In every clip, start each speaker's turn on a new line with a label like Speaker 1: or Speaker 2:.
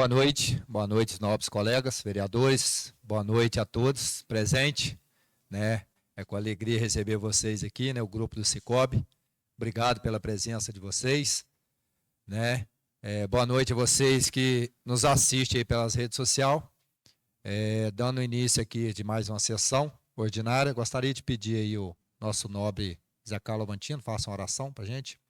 Speaker 1: Boa noite, nobres colegas, vereadores, boa noite a todos presentes, né? É com alegria receber vocês aqui, né? O grupo do Cicobi. Obrigado pela presença de vocês, né? Boa noite a vocês que nos assistem aí pelas redes sociais. Dando início aqui de mais uma sessão ordinária, gostaria de pedir aí o nosso nobre Zé Carlos Avantino, faça uma oração para a gente.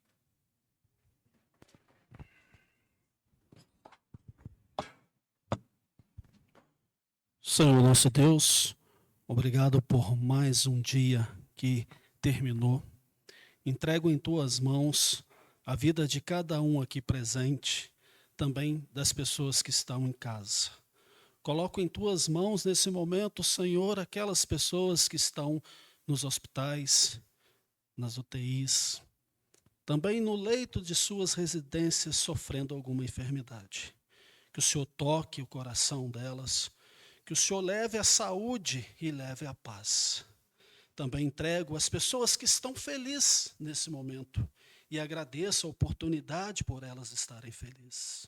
Speaker 2: Senhor nosso Deus, obrigado por mais um dia que terminou. Entrego em tuas mãos a vida de cada um aqui presente, também das pessoas que estão em casa. Coloco em tuas mãos nesse momento, Senhor, aquelas pessoas que estão nos hospitais, nas UTIs, também no leito de suas residências sofrendo alguma enfermidade. Que o Senhor toque o coração delas, que o Senhor leve a saúde e leve a paz. Também entrego as pessoas que estão felizes nesse momento e agradeço a oportunidade por elas estarem felizes.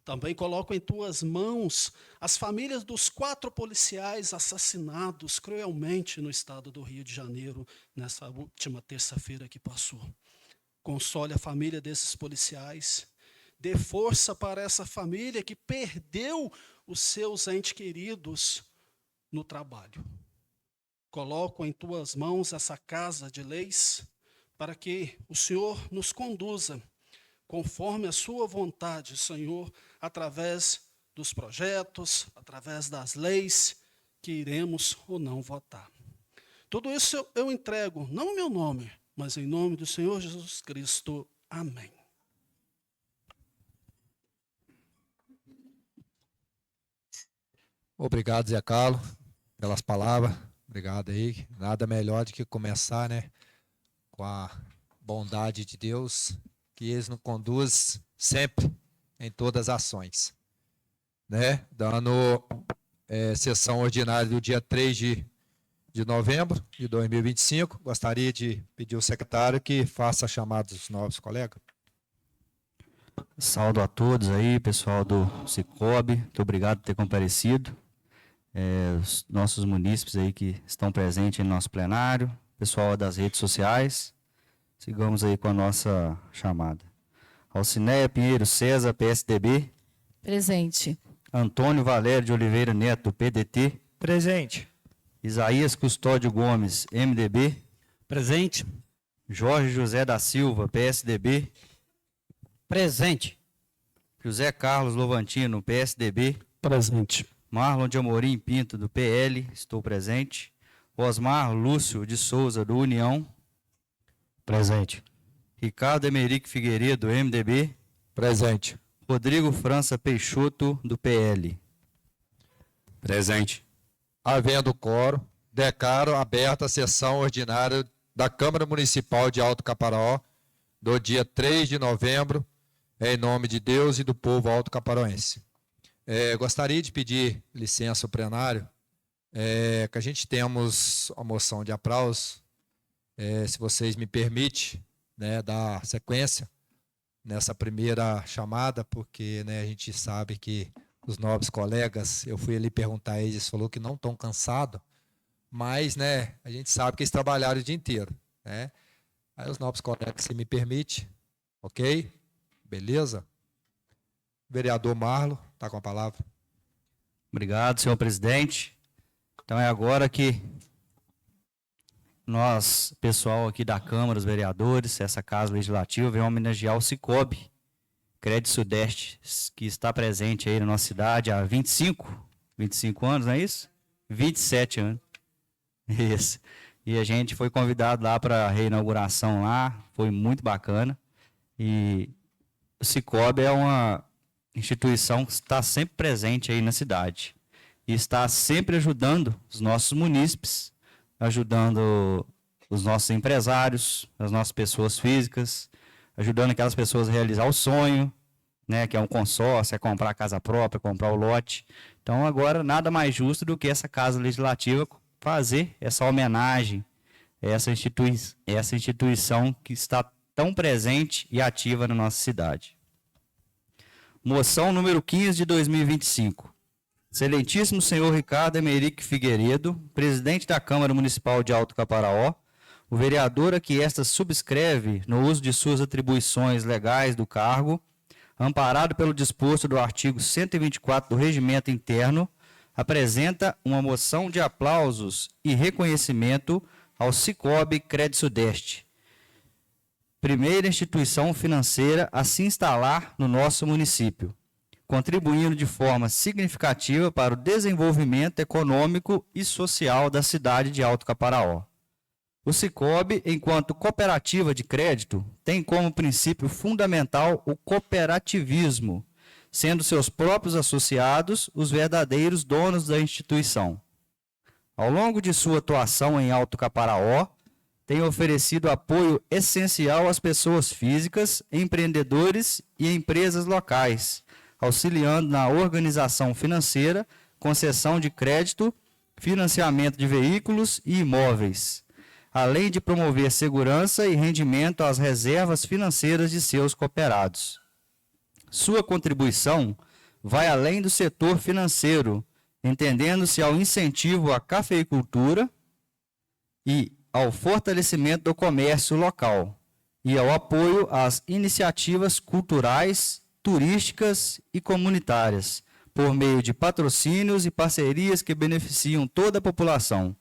Speaker 2: Também coloco em tuas mãos as famílias dos 4 policiais assassinados cruelmente no estado do Rio de Janeiro nessa última terça-feira que passou. Console a família desses policiais, dê força para essa família que perdeu os seus entes queridos no trabalho. Coloco em tuas mãos essa casa de leis para que o Senhor nos conduza conforme a sua vontade, Senhor, através dos projetos, através das leis que iremos ou não votar. Tudo isso eu entrego, não em meu nome, mas em nome do Senhor Jesus Cristo. Amém.
Speaker 1: Obrigado, Zé Carlos, pelas palavras. Obrigado aí. Nada melhor do que começar, né, com a bondade de Deus, que Ele nos conduz sempre em todas as ações, né? Dando sessão ordinária do dia 3 de novembro de 2025. Gostaria de pedir ao secretário que faça a chamada dos novos colegas.
Speaker 3: Saúdo a todos aí, pessoal do Cicobi, muito obrigado por ter comparecido. Os nossos munícipes aí que estão presentes no nosso plenário, pessoal das redes sociais, sigamos aí com a nossa chamada. Alcinéia Pinheiro César, PSDB.
Speaker 4: Presente.
Speaker 3: Antônio Valério de Oliveira Neto, do PDT.
Speaker 5: Presente.
Speaker 3: Isaías Custódio Gomes, MDB.
Speaker 5: Presente.
Speaker 3: Jorge José da Silva, PSDB.
Speaker 5: Presente.
Speaker 3: José Carlos Lovantino, PSDB.
Speaker 2: Presente.
Speaker 3: Marlon de Amorim Pinto, do PL, estou presente. Osmar Lúcio de Souza, do União.
Speaker 5: Presente.
Speaker 3: Ricardo Emerick Figueiredo, do MDB.
Speaker 1: Presente.
Speaker 3: Rodrigo França Peixoto, do PL.
Speaker 5: Presente.
Speaker 1: Havendo quórum, declaro aberta a sessão ordinária da Câmara Municipal de Alto Caparaó, do dia 3 de novembro, em nome de Deus e do povo alto-caparoense. Gostaria de pedir licença ao plenário, que a gente temos a moção de aplauso, se vocês me permitem, né, dar sequência nessa primeira chamada, porque, né, a gente sabe que os nobres colegas, eu fui ali perguntar a eles falou que não estão cansados, mas, né, a gente sabe que eles trabalharam o dia inteiro, né? Aí os nobres colegas, se me permite, ok? Beleza? Vereador Marlon, está com a palavra.
Speaker 3: Obrigado, senhor presidente. Então é agora que nós, pessoal aqui da Câmara, os vereadores, essa Casa Legislativa, vem homenagear o Cicobi, Crédito Sudeste, que está presente aí na nossa cidade há 25 anos, não é isso? 27 anos. Isso. E a gente foi convidado lá para a reinauguração lá, foi muito bacana. E o Cicobi é uma instituição que está sempre presente aí na cidade. E está sempre ajudando os nossos munícipes, ajudando os nossos empresários, as nossas pessoas físicas, ajudando aquelas pessoas a realizar o sonho, né, que é um consórcio, é comprar a casa própria, comprar o lote. Então, agora, nada mais justo do que essa Casa Legislativa fazer essa homenagem a essa instituição que está tão presente e ativa na nossa cidade. Moção número 15 de 2025. Excelentíssimo senhor Ricardo Emerick Figueiredo, presidente da Câmara Municipal de Alto Caparaó, o vereador a que esta subscreve no uso de suas atribuições legais do cargo, amparado pelo disposto do artigo 124 do Regimento Interno, apresenta uma moção de aplausos e reconhecimento ao Cicobi Credisudeste, primeira instituição financeira a se instalar no nosso município, contribuindo de forma significativa para o desenvolvimento econômico e social da cidade de Alto Caparaó. O Cicobi, enquanto cooperativa de crédito, tem como princípio fundamental o cooperativismo, sendo seus próprios associados os verdadeiros donos da instituição. Ao longo de sua atuação em Alto Caparaó, tem oferecido apoio essencial às pessoas físicas, empreendedores e empresas locais, auxiliando na organização financeira, concessão de crédito, financiamento de veículos e imóveis, além de promover segurança e rendimento às reservas financeiras de seus cooperados. Sua contribuição vai além do setor financeiro, entendendo-se ao incentivo à cafeicultura e ao fortalecimento do comércio local e ao apoio às iniciativas culturais, turísticas e comunitárias, por meio de patrocínios e parcerias que beneficiam toda a população.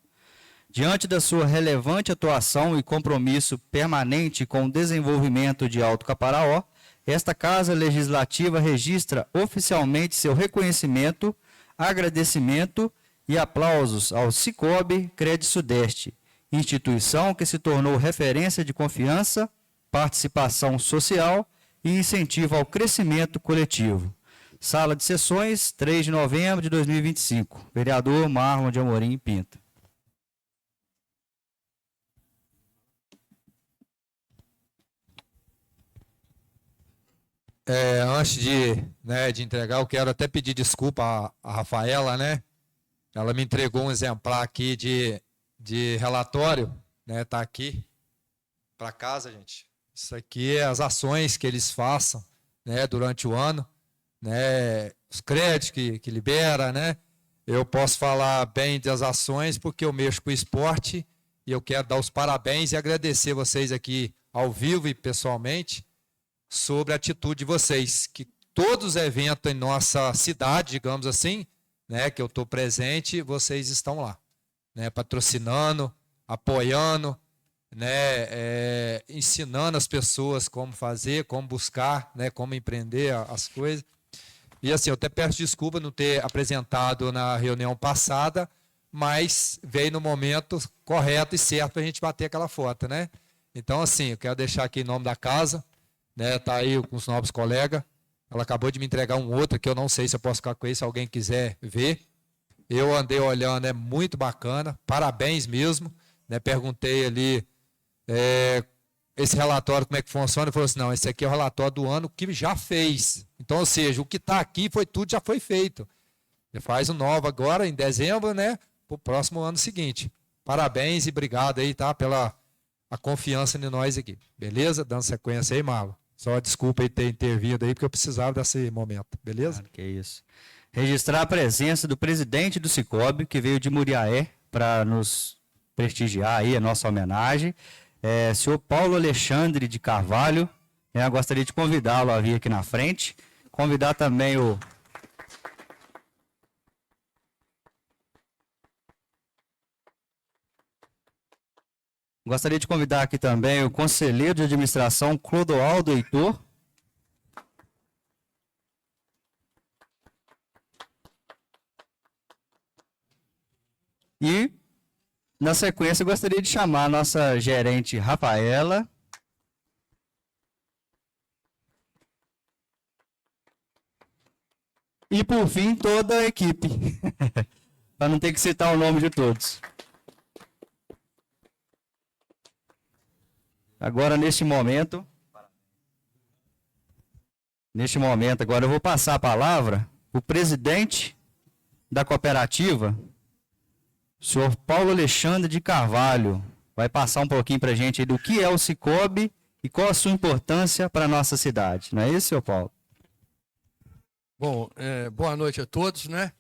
Speaker 3: Diante da sua relevante atuação e compromisso permanente com o desenvolvimento de Alto Caparaó, esta Casa Legislativa registra oficialmente seu reconhecimento, agradecimento e aplausos ao Cicobi Credisudeste, instituição que se tornou referência de confiança, participação social e incentivo ao crescimento coletivo. Sala de sessões, 3 de novembro de 2025. Vereador Marlon de Amorim Pinto.
Speaker 1: Antes de entregar, eu quero até pedir desculpa à Rafaela, né? Ela me entregou um exemplar aqui de relatório, né? Tá aqui para casa, gente. Isso aqui é as ações que eles façam, né? Durante o ano, né? Os créditos que libera, né? Eu posso falar bem das ações porque eu mexo com o esporte e eu quero dar os parabéns e agradecer vocês aqui ao vivo e pessoalmente sobre a atitude de vocês, que todos os eventos em nossa cidade, digamos assim, né, que eu estou presente, vocês estão lá, né, patrocinando, apoiando, né, ensinando as pessoas como fazer, como buscar, né, como empreender as coisas. E assim, eu até peço desculpa não ter apresentado na reunião passada, mas veio no momento correto e certo para a gente bater aquela foto, né? Então, assim, eu quero deixar aqui em nome da casa, né, tá aí com os novos colegas. Ela acabou de me entregar um outro que eu não sei se eu posso ficar com ele, se alguém quiser ver. Eu andei olhando, é muito bacana, parabéns mesmo, né? Perguntei ali esse relatório como é que funciona, ele falou assim, não, esse aqui é o relatório do ano que já fez. Então, ou seja, o que está aqui já foi feito. Ele faz o novo agora em dezembro, né, para o próximo ano seguinte. Parabéns e obrigado aí, tá, pela a confiança em nós aqui. Beleza? Dando sequência aí, Marlon. Só desculpa aí ter intervindo aí, porque eu precisava desse momento. Beleza?
Speaker 3: Claro, que isso. Registrar a presença do presidente do Cicobi, que veio de Muriaé, para nos prestigiar aí a nossa homenagem. Senhor Paulo Alexandre de Carvalho. Eu gostaria de convidá-lo a vir aqui na frente. Convidar também o... Gostaria de convidar aqui também o conselheiro de administração Clodoaldo Heitor. E, na sequência, eu gostaria de chamar a nossa gerente Rafaela. E, por fim, toda a equipe. Para não ter que citar o nome de todos. Agora, neste momento, agora eu vou passar a palavra para o presidente da cooperativa, o senhor Paulo Alexandre de Carvalho. Vai passar um pouquinho para a gente aí do que é o Cicobi e qual a sua importância para a nossa cidade. Não é isso, senhor Paulo?
Speaker 4: Bom, boa noite a todos, né?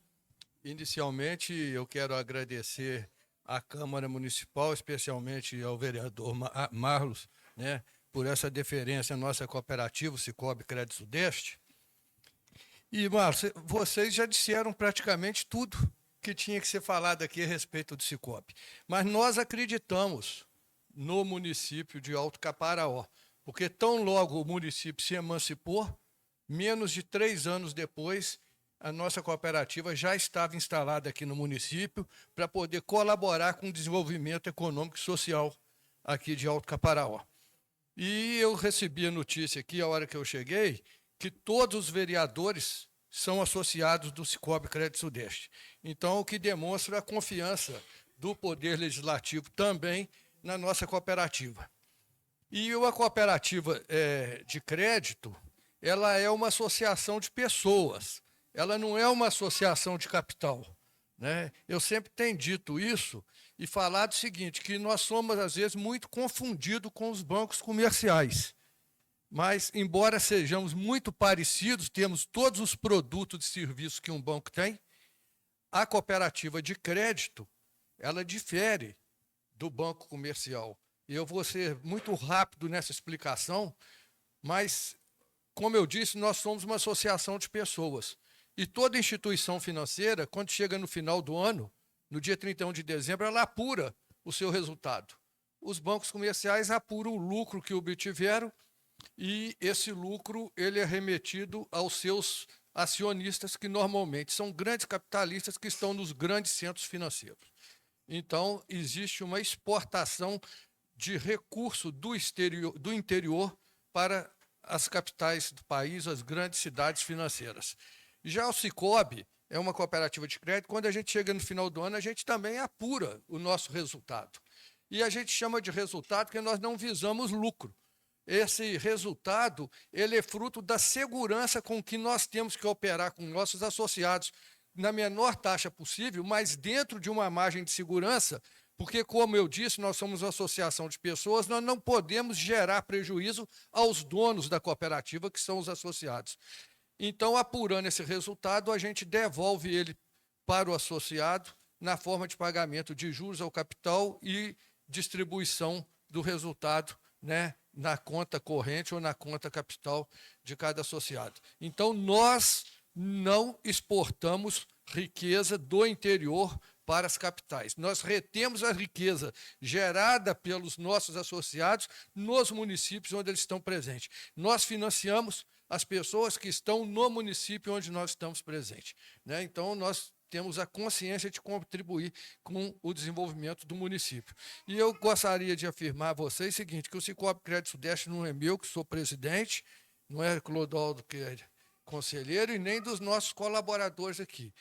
Speaker 4: Inicialmente, eu quero agradecer à Câmara Municipal, especialmente ao vereador Marlos, né, por essa deferência à nossa cooperativa, o Cicobi Crédito Sudeste. E, Marlos, vocês já disseram praticamente tudo que tinha que ser falado aqui a respeito do Cicobi. Mas nós acreditamos no município de Alto Caparaó, porque tão logo o município se emancipou, menos de 3 anos depois, a nossa cooperativa já estava instalada aqui no município para poder colaborar com o desenvolvimento econômico e social aqui de Alto Caparaó. E eu recebi a notícia aqui, a hora que eu cheguei, que todos os vereadores são associados do Cicobi Crédito Sudeste. Então, o que demonstra a confiança do Poder Legislativo também na nossa cooperativa. E a cooperativa de crédito, ela é uma associação de pessoas, ela não é uma associação de capital, né? Eu sempre tenho dito isso e falado o seguinte, que nós somos, às vezes, muito confundidos com os bancos comerciais. Mas, embora sejamos muito parecidos, temos todos os produtos e serviços que um banco tem, a cooperativa de crédito, ela difere do banco comercial. E eu vou ser muito rápido nessa explicação, mas, como eu disse, nós somos uma associação de pessoas. E toda instituição financeira, quando chega no final do ano, no dia 31 de dezembro, ela apura o seu resultado. Os bancos comerciais apuram o lucro que obtiveram e esse lucro ele é remetido aos seus acionistas, que normalmente são grandes capitalistas que estão nos grandes centros financeiros. Então, existe uma exportação de recurso do interior para as capitais do país, as grandes cidades financeiras. Já o Cicobi é uma cooperativa de crédito, quando a gente chega no final do ano, a gente também apura o nosso resultado. E a gente chama de resultado porque nós não visamos lucro. Esse resultado ele é fruto da segurança com que nós temos que operar com nossos associados na menor taxa possível, mas dentro de uma margem de segurança, porque, como eu disse, nós somos uma associação de pessoas, nós não podemos gerar prejuízo aos donos da cooperativa, que são os associados. Então, apurando esse resultado, a gente devolve ele para o associado na forma de pagamento de juros ao capital e distribuição do resultado, né, na conta corrente ou na conta capital de cada associado. Então, nós não exportamos riqueza do interior para as capitais. Nós retemos a riqueza gerada pelos nossos associados nos municípios onde eles estão presentes. Nós financiamos as pessoas que estão no município onde nós estamos presentes, né? Então, nós temos a consciência de contribuir com o desenvolvimento do município. E eu gostaria de afirmar a vocês o seguinte, que o Cicobi Crédito Sudeste não é meu, que sou presidente, não é Clodoaldo, que é conselheiro, e nem dos nossos colaboradores aqui.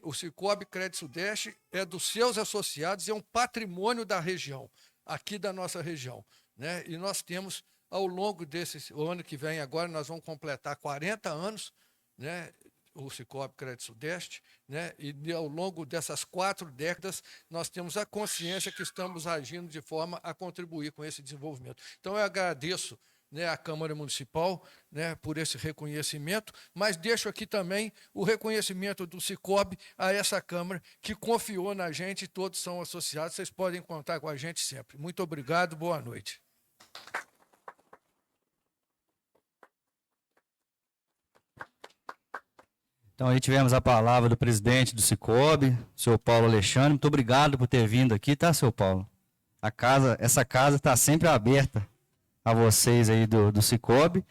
Speaker 4: O Cicobi Crédito Sudeste é dos seus associados, é um patrimônio da região, aqui da nossa região, né? E nós temos, ao longo o ano que vem agora, nós vamos completar 40 anos, né, o Cicobi Crédito Sudeste, né, e ao longo dessas 4 décadas, nós temos a consciência que estamos agindo de forma a contribuir com esse desenvolvimento. Então, eu agradeço, né, à Câmara Municipal, né, por esse reconhecimento, mas deixo aqui também o reconhecimento do Cicobi a essa Câmara que confiou na gente e todos são associados. Vocês podem contar com a gente sempre. Muito obrigado, boa noite.
Speaker 3: Então, aí tivemos a palavra do presidente do Cicobi, o senhor Paulo Alexandre. Muito obrigado por ter vindo aqui, tá, senhor Paulo? Essa casa está sempre aberta a vocês aí do Cicobi.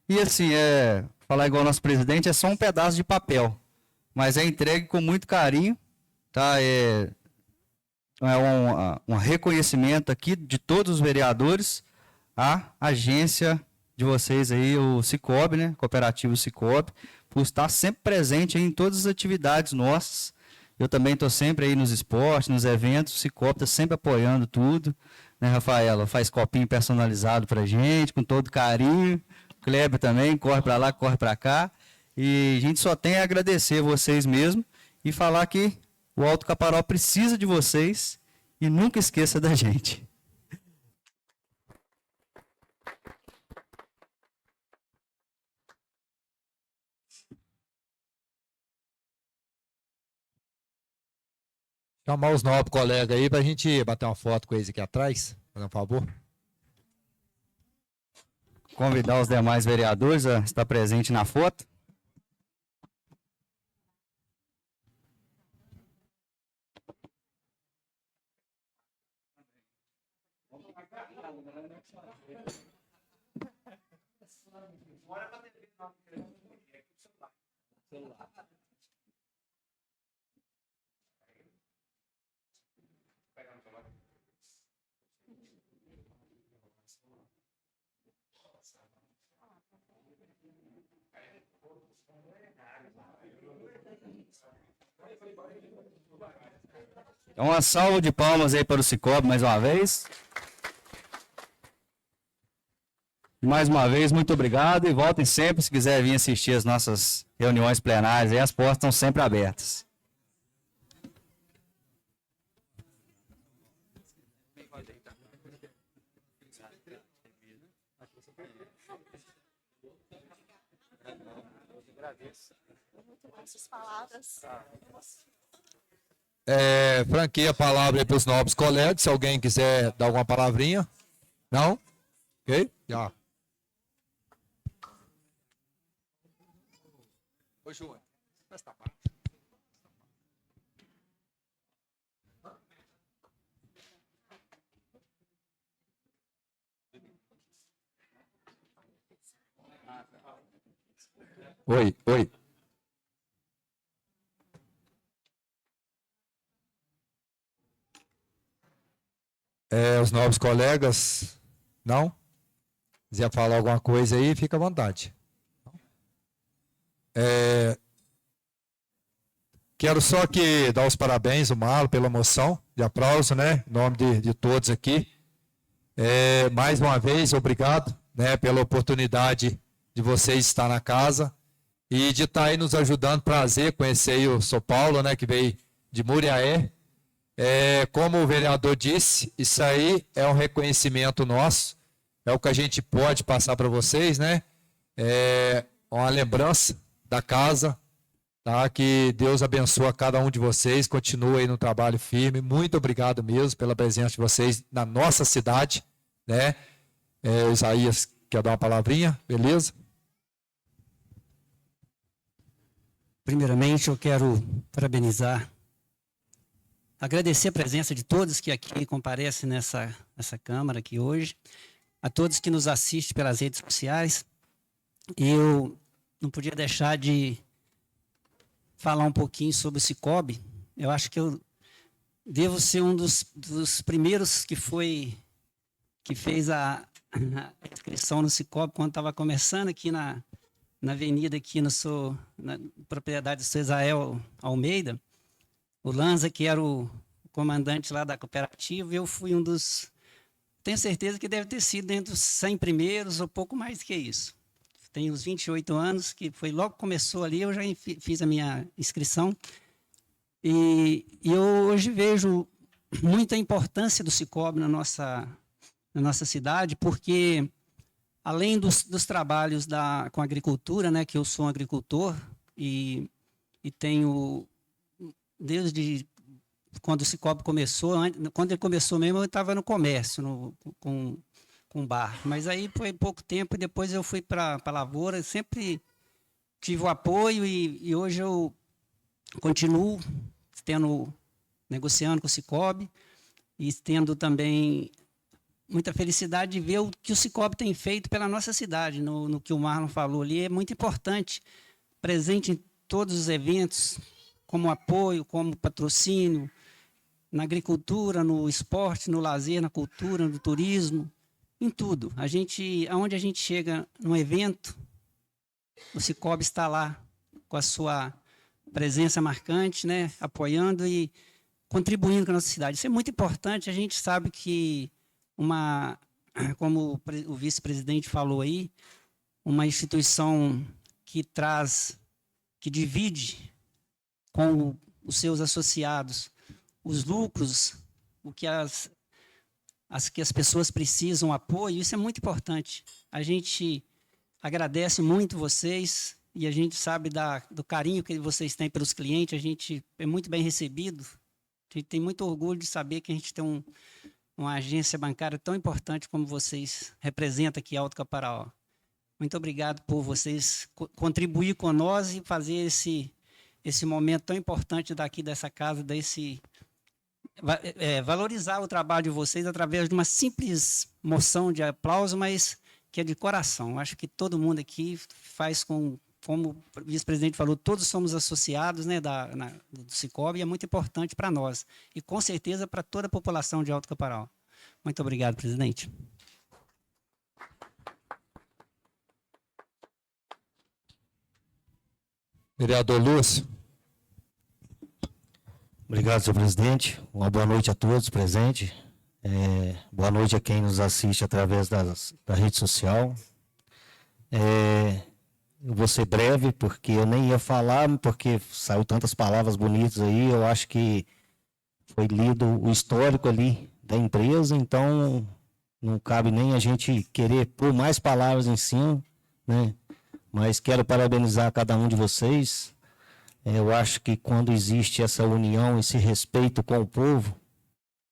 Speaker 3: E assim, falar igual o nosso presidente é só um pedaço de papel, mas é entregue com muito carinho, tá? É um reconhecimento aqui de todos os vereadores à agência de vocês aí, o Cicobi, né? Cooperativo Cicobi, por estar sempre presente aí em todas as atividades nossas. Eu também estou sempre aí nos esportes, nos eventos, o Cicobi está sempre apoiando tudo, né, Rafaela? Faz copinho personalizado para a gente, com todo carinho. O Kleber também, corre para lá, corre para cá. E a gente só tem a agradecer vocês mesmo e falar que o Alto Caparaó precisa de vocês e nunca esqueça da gente.
Speaker 1: Chamar os novos colegas aí para a gente bater uma foto com eles aqui atrás, por favor.
Speaker 3: Convidar os demais vereadores a estar presente na foto. Então, uma salva de palmas aí para o Cicobi mais uma vez. Mais uma vez, muito obrigado e voltem sempre se quiser vir assistir as nossas reuniões plenárias. Aí as portas estão sempre abertas.
Speaker 1: Franqueie a palavra aí para os novos colegas, se alguém quiser dar alguma palavrinha. Não? Ok? Já. Ô, João, presta parte. Oi, oi. Os novos colegas, não? Quiser falar alguma coisa aí, fica à vontade. Quero só que dar os parabéns ao Marlon pela moção de aplauso, né? Em nome de todos aqui. Mais uma vez, obrigado, né, pela oportunidade de vocês estar na casa e de estar aí nos ajudando. Prazer conhecer aí o São Paulo, né, que veio de Muriaé. Como o vereador disse, isso aí é um reconhecimento nosso, é o que a gente pode passar para vocês, né? Uma lembrança da casa, tá? Que Deus abençoe cada um de vocês, continue aí no trabalho firme. Muito obrigado mesmo pela presença de vocês na nossa cidade, né? Isaías quer dar uma palavrinha, beleza?
Speaker 5: Primeiramente, eu quero parabenizar, agradecer a presença de todos que aqui comparecem nessa Câmara aqui hoje, a todos que nos assistem pelas redes sociais. Eu não podia deixar de falar um pouquinho sobre o Cicobi. Eu acho que eu devo ser um dos primeiros que fez a inscrição no Cicobi quando estava começando aqui na avenida, aqui na propriedade do seu Israel Almeida. O Lanza, que era o comandante lá da cooperativa, eu fui um dos... Tenho certeza que deve ter sido dentro dos 100 primeiros, ou pouco mais que isso. Tenho uns 28 anos, que foi logo que começou ali, eu já fiz a minha inscrição. E eu hoje vejo muita importância do Cicobi na nossa cidade, porque além dos trabalhos com a agricultura, né, que eu sou um agricultor e tenho... Desde quando o Cicobi começou, quando ele começou mesmo, eu estava no comércio, com bar. Mas aí foi pouco tempo e depois eu fui para a lavoura, sempre tive o apoio e hoje eu continuo negociando com o Cicobi e tendo também muita felicidade de ver o que o Cicobi tem feito pela nossa cidade, no que o Marlon falou ali, é muito importante, presente em todos os eventos, como apoio, como patrocínio, na agricultura, no esporte, no lazer, na cultura, no turismo, em tudo. Aonde a gente chega num evento, o Cicobi está lá com a sua presença marcante, né, apoiando e contribuindo com a nossa cidade. Isso é muito importante. A gente sabe que como o vice-presidente falou aí, uma instituição que divide com os seus associados os lucros, o que as pessoas precisam, apoio, isso é muito importante. A gente agradece muito vocês e a gente sabe do carinho que vocês têm pelos clientes, a gente é muito bem recebido A gente tem muito orgulho de saber que a gente tem uma agência bancária tão importante como vocês representam aqui Alto Caparaó. Muito obrigado por vocês contribuir com nós e fazer esse momento tão importante daqui dessa casa, valorizar o trabalho de vocês através de uma simples moção de aplauso, mas que é de coração. Acho que todo mundo aqui faz como o vice-presidente falou, todos somos associados, né, do Cicobi, e é muito importante para nós. E com certeza para toda a população de Alto Caparaó. Muito obrigado, presidente.
Speaker 1: Vereador Lúcio.
Speaker 6: Obrigado, senhor presidente. Uma boa noite a todos presentes. Boa noite a quem nos assiste através da rede social. Eu vou ser breve, porque eu nem ia falar, porque saiu tantas palavras bonitas aí. Eu acho que foi lido o histórico ali da empresa, então não cabe nem a gente querer pôr mais palavras em cima, né? Mas quero parabenizar cada um de vocês. Eu acho que quando existe essa união, esse respeito com o povo,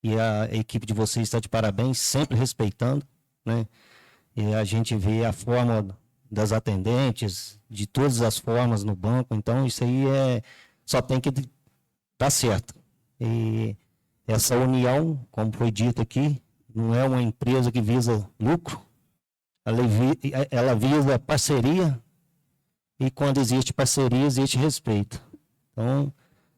Speaker 6: e a equipe de vocês está de parabéns, sempre respeitando, né? E a gente vê a forma das atendentes, de todas as formas no banco, então isso aí só tem que dar certo. E essa união, como foi dito aqui, não é uma empresa que visa lucro, ela visa parceria, e quando existe parceria, existe respeito. Então,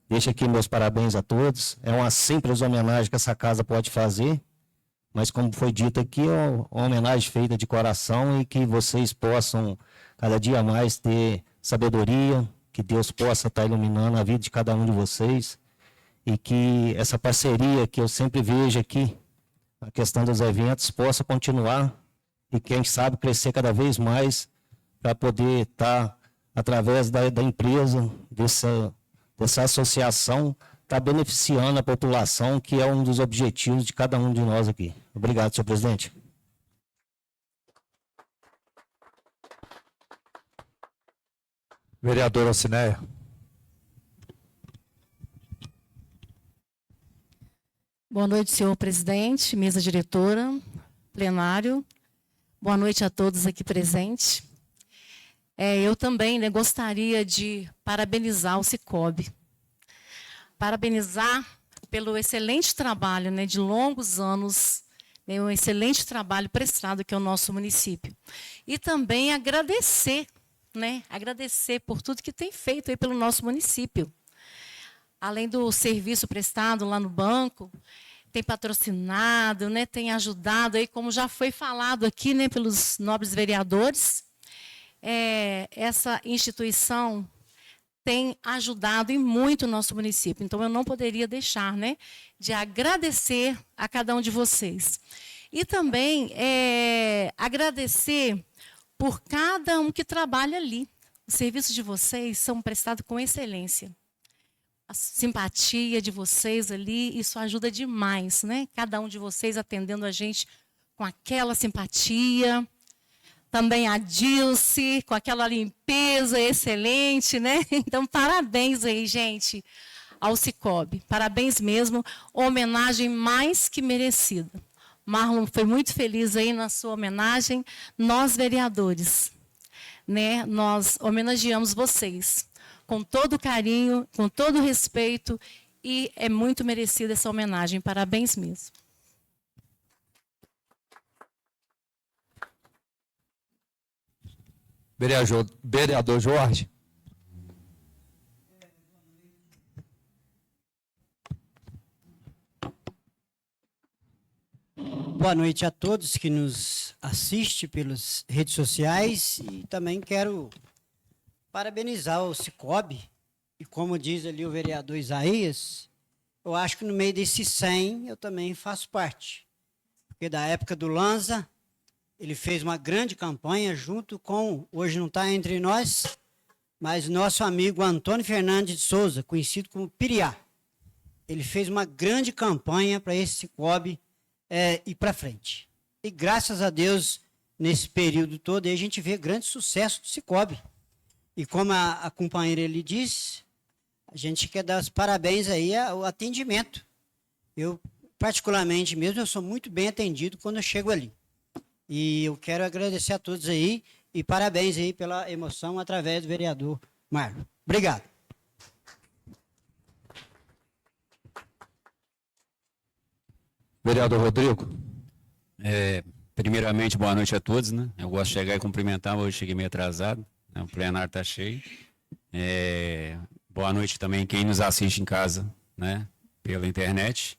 Speaker 6: deixo aqui meus parabéns a todos. É uma simples homenagem que essa casa pode fazer, mas como foi dito aqui, é uma homenagem feita de coração e que vocês possam cada dia mais ter sabedoria, que Deus possa estar iluminando a vida de cada um de vocês e que essa parceria que eu sempre vejo aqui, a questão dos eventos, possa continuar e quem sabe crescer cada vez mais para poder estar através da empresa, dessa associação, está beneficiando a população, que é um dos objetivos de cada um de nós aqui. Obrigado, senhor presidente.
Speaker 1: Vereador Alcineia.
Speaker 7: Boa noite, senhor presidente, mesa diretora, plenário. Boa noite a todos aqui presentes. Eu também, né, gostaria de parabenizar o Cicobi. Parabenizar pelo excelente trabalho, né, de longos anos, né, um excelente trabalho prestado aqui ao nosso município. E também agradecer, né, agradecer por tudo que tem feito aí pelo nosso município. Além do serviço prestado lá no banco, tem patrocinado, né, tem ajudado, aí, como já foi falado aqui, né, pelos nobres vereadores, essa instituição tem ajudado e muito o nosso município. Então, eu não poderia deixar, né, de agradecer a cada um de vocês. E também agradecer por cada um que trabalha ali. Os serviços de vocês são prestados com excelência. A simpatia de vocês ali, isso ajuda demais, né? Cada um de vocês atendendo a gente com aquela simpatia. Também a Dilce, com aquela limpeza excelente, né? Então, parabéns aí, gente, ao Cicobi. Parabéns mesmo, homenagem mais que merecida. Marlon foi muito feliz aí na sua homenagem. Nós, vereadores, né? Nós homenageamos vocês com todo carinho, com todo respeito, e é muito merecida essa homenagem. Parabéns mesmo.
Speaker 1: Vereador Jorge.
Speaker 8: Boa noite a todos que nos assistem pelas redes sociais e também quero parabenizar o Cicobi. E como diz ali o vereador Isaías, eu acho que no meio desses 100 eu também faço parte. Porque da época do Lanza, ele fez uma grande campanha junto com, hoje não está entre nós, mas nosso amigo Antônio Fernandes de Souza, conhecido como Piriá. Ele fez uma grande campanha para esse Cicobi ir para frente. E graças a Deus, nesse período todo, a gente vê grande sucesso do Cicobi. E como a companheira ele disse, a gente quer dar os parabéns aí ao atendimento. Eu, particularmente mesmo, eu sou muito bem atendido quando eu chego ali. E eu quero agradecer a todos aí e parabéns aí pela emoção através do vereador Marlon. Obrigado.
Speaker 1: Vereador Rodrigo.
Speaker 9: Primeiramente, boa noite a todos, né? Eu gosto de chegar e cumprimentar, mas hoje cheguei meio atrasado, né? O plenário está cheio. Boa noite também quem nos assiste em casa, né? Pela internet.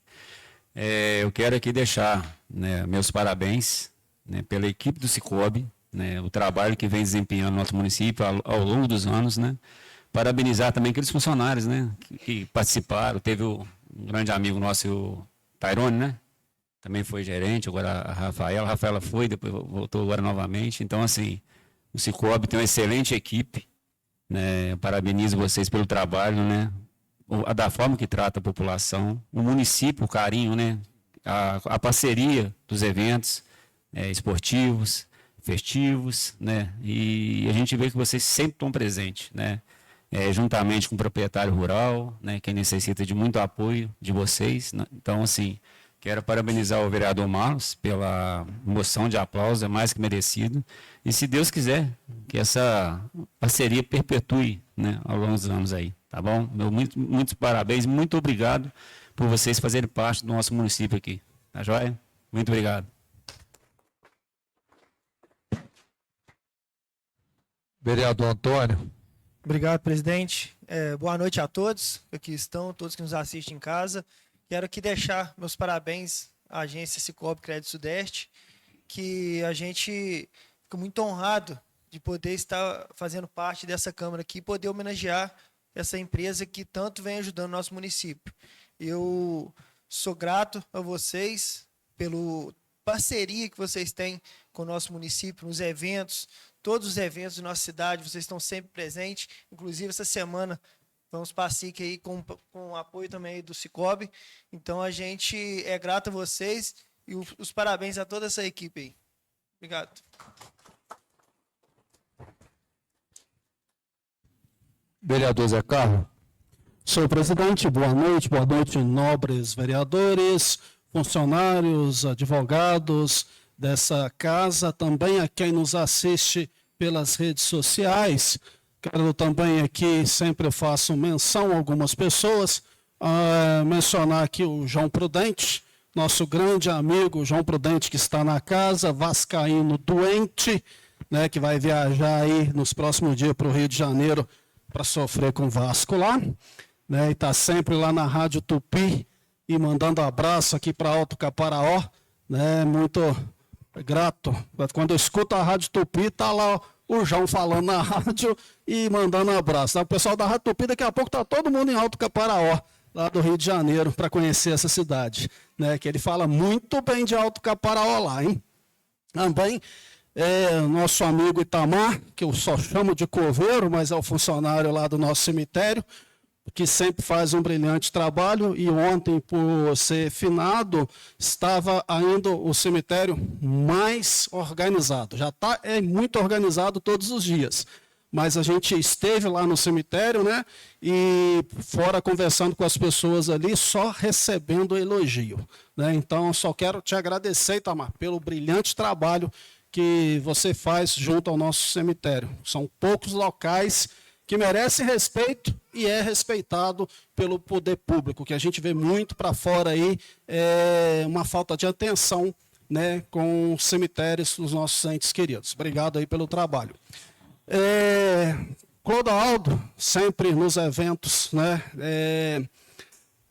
Speaker 9: Eu quero aqui deixar, né, meus parabéns, né, pela equipe do Cicobi, né, o trabalho que vem desempenhando no nosso município ao longo dos anos, né? Parabenizar também aqueles funcionários, né, que participaram. Teve um grande amigo nosso, o Tairone, né? Também foi gerente, agora a Rafaela foi, depois voltou agora novamente. Então, assim, o Cicobi tem uma excelente equipe, né? Parabenizo vocês pelo trabalho, né? Da forma que trata a população, o município, o carinho, né? A parceria dos eventos esportivos, festivos, né? E a gente vê que vocês sempre estão presentes, né? Juntamente com o proprietário rural, né? Que necessita de muito apoio de vocês, né? Então, assim, quero parabenizar o vereador Marlos pela moção de aplauso, é mais que merecido. E se Deus quiser, que essa parceria perpetue, né, ao longo dos anos aí, tá bom? Muitos parabéns, muito obrigado por vocês fazerem parte do nosso município aqui, tá joia? Muito obrigado.
Speaker 1: Vereador Antônio.
Speaker 10: Obrigado, presidente. Boa noite a todos que aqui estão, todos que nos assistem em casa. Quero aqui deixar meus parabéns à agência Cicobi Crédito Sudeste, que a gente fica muito honrado de poder estar fazendo parte dessa Câmara aqui e poder homenagear essa empresa que tanto vem ajudando o nosso município. Eu sou grato a vocês pela parceria que vocês têm com o nosso município, nos eventos, todos os eventos da nossa cidade, vocês estão sempre presentes. Inclusive, essa semana, vamos para a SIC aí com o apoio também do Cicobi. Então, a gente é grato a vocês e os parabéns a toda essa equipe aí. Obrigado.
Speaker 1: Vereador Zé Carlos.
Speaker 2: Senhor presidente, boa noite, nobres vereadores, funcionários, advogados dessa casa, também a quem nos assiste pelas redes sociais. Quero também aqui, sempre faço menção a algumas pessoas, mencionar aqui o João Prudente, nosso grande amigo João Prudente, que está na casa, vascaíno doente, né, que vai viajar aí nos próximos dias para o Rio de Janeiro para sofrer com o Vasco lá, né, e está sempre lá na Rádio Tupi e mandando abraço aqui para Alto Caparaó, né, muito grato. Quando eu escuto a Rádio Tupi, está lá o João falando na rádio e mandando um abraço. O pessoal da Rádio Tupi, daqui a pouco está todo mundo em Alto Caparaó, lá do Rio de Janeiro, para conhecer essa cidade, né, que ele fala muito bem de Alto Caparaó lá, hein? Também nosso amigo Itamar, que eu só chamo de coveiro, mas é o funcionário lá do nosso cemitério, que sempre faz um brilhante trabalho, e ontem, por ser finado, estava ainda o cemitério mais organizado. Já está muito organizado todos os dias. Mas a gente esteve lá no cemitério, né? E fora conversando com as pessoas ali, só recebendo elogio, né? Então, só quero te agradecer, Itamar, pelo brilhante trabalho que você faz junto ao nosso cemitério. São poucos locais que merecem respeito e é respeitado pelo poder público, que a gente vê muito para fora aí, uma falta de atenção, né, com os cemitérios dos nossos entes queridos. Obrigado aí pelo trabalho. Clodoaldo, sempre nos eventos, né,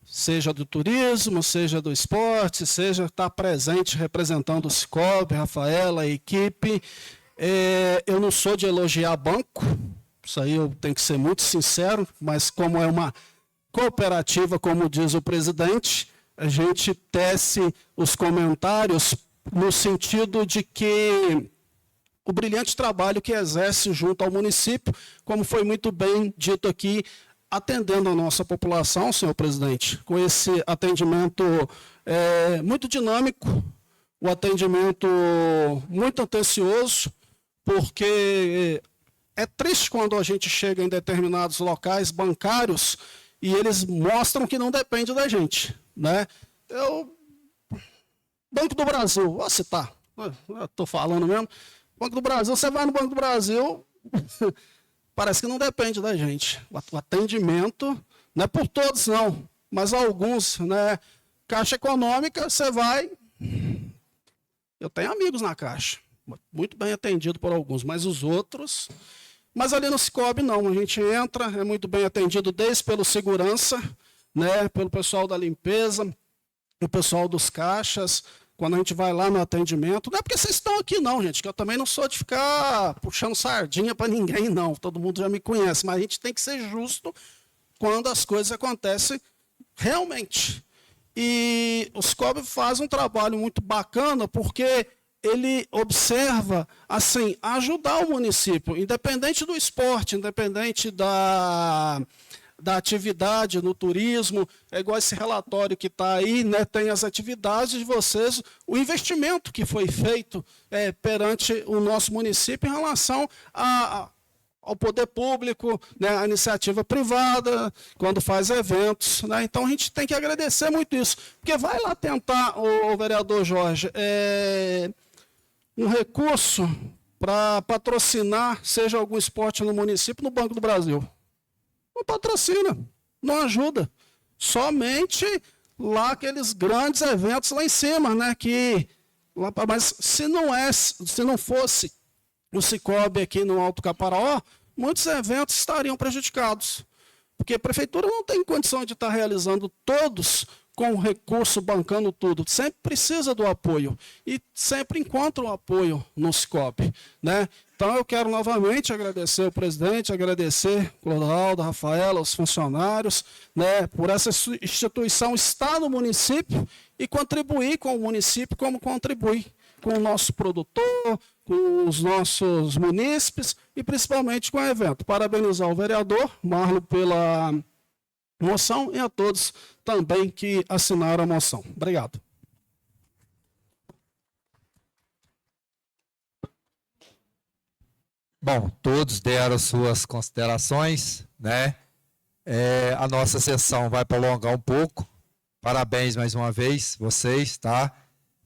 Speaker 2: seja do turismo, seja do esporte, seja estar presente representando o Cicobi, Rafaela, a equipe. Eu não sou de elogiar banco, isso aí eu tenho que ser muito sincero, mas como é uma cooperativa, como diz o presidente, a gente tece os comentários no sentido de que o brilhante trabalho que exerce junto ao município, como foi muito bem dito aqui, atendendo a nossa população, senhor presidente, com esse atendimento muito dinâmico, o atendimento muito atencioso, porque é triste quando a gente chega em determinados locais bancários e eles mostram que não depende da gente, né? Banco do Brasil, vou citar. Estou falando mesmo. Banco do Brasil, você vai no Banco do Brasil, parece que não depende da gente. O atendimento, não é por todos não, mas alguns, né? Caixa Econômica, você vai... Eu tenho amigos na Caixa, muito bem atendido por alguns, mas os outros... Mas ali no Cicobi não, a gente entra, é muito bem atendido desde pelo segurança, né, pelo pessoal da limpeza, o pessoal dos caixas, quando a gente vai lá no atendimento. Não é porque vocês estão aqui não, gente, que eu também não sou de ficar puxando sardinha para ninguém não, todo mundo já me conhece, mas a gente tem que ser justo quando as coisas acontecem realmente. E o Cicobi faz um trabalho muito bacana porque ele observa, assim, ajudar o município, independente do esporte, independente da atividade no turismo, é igual esse relatório que está aí, né, tem as atividades de vocês, o investimento que foi feito perante o nosso município em relação ao poder público, né, a iniciativa privada, quando faz eventos. Né, então, a gente tem que agradecer muito isso. Porque vai lá tentar, o vereador Jorge, um recurso para patrocinar, seja algum esporte no município, no Banco do Brasil. Não patrocina, não ajuda. Somente lá aqueles grandes eventos lá em cima, né? Mas se não fosse o Cicobi aqui no Alto Caparaó, muitos eventos estariam prejudicados. Porque a prefeitura não tem condição de estar realizando todos com o recurso, bancando tudo. Sempre precisa do apoio. E sempre encontra o apoio no Cicobi, né? Então, eu quero novamente agradecer o presidente, agradecer o Clodoaldo, a Rafaela, os funcionários, né, por essa instituição estar no município e contribuir com o município como contribui com o nosso produtor, com os nossos munícipes e principalmente com o evento. Parabenizar o vereador Marlon pela moção e a todos também que assinaram a moção. Obrigado.
Speaker 1: Bom, todos deram suas considerações, né? A nossa sessão vai prolongar um pouco. Parabéns mais uma vez, vocês, tá?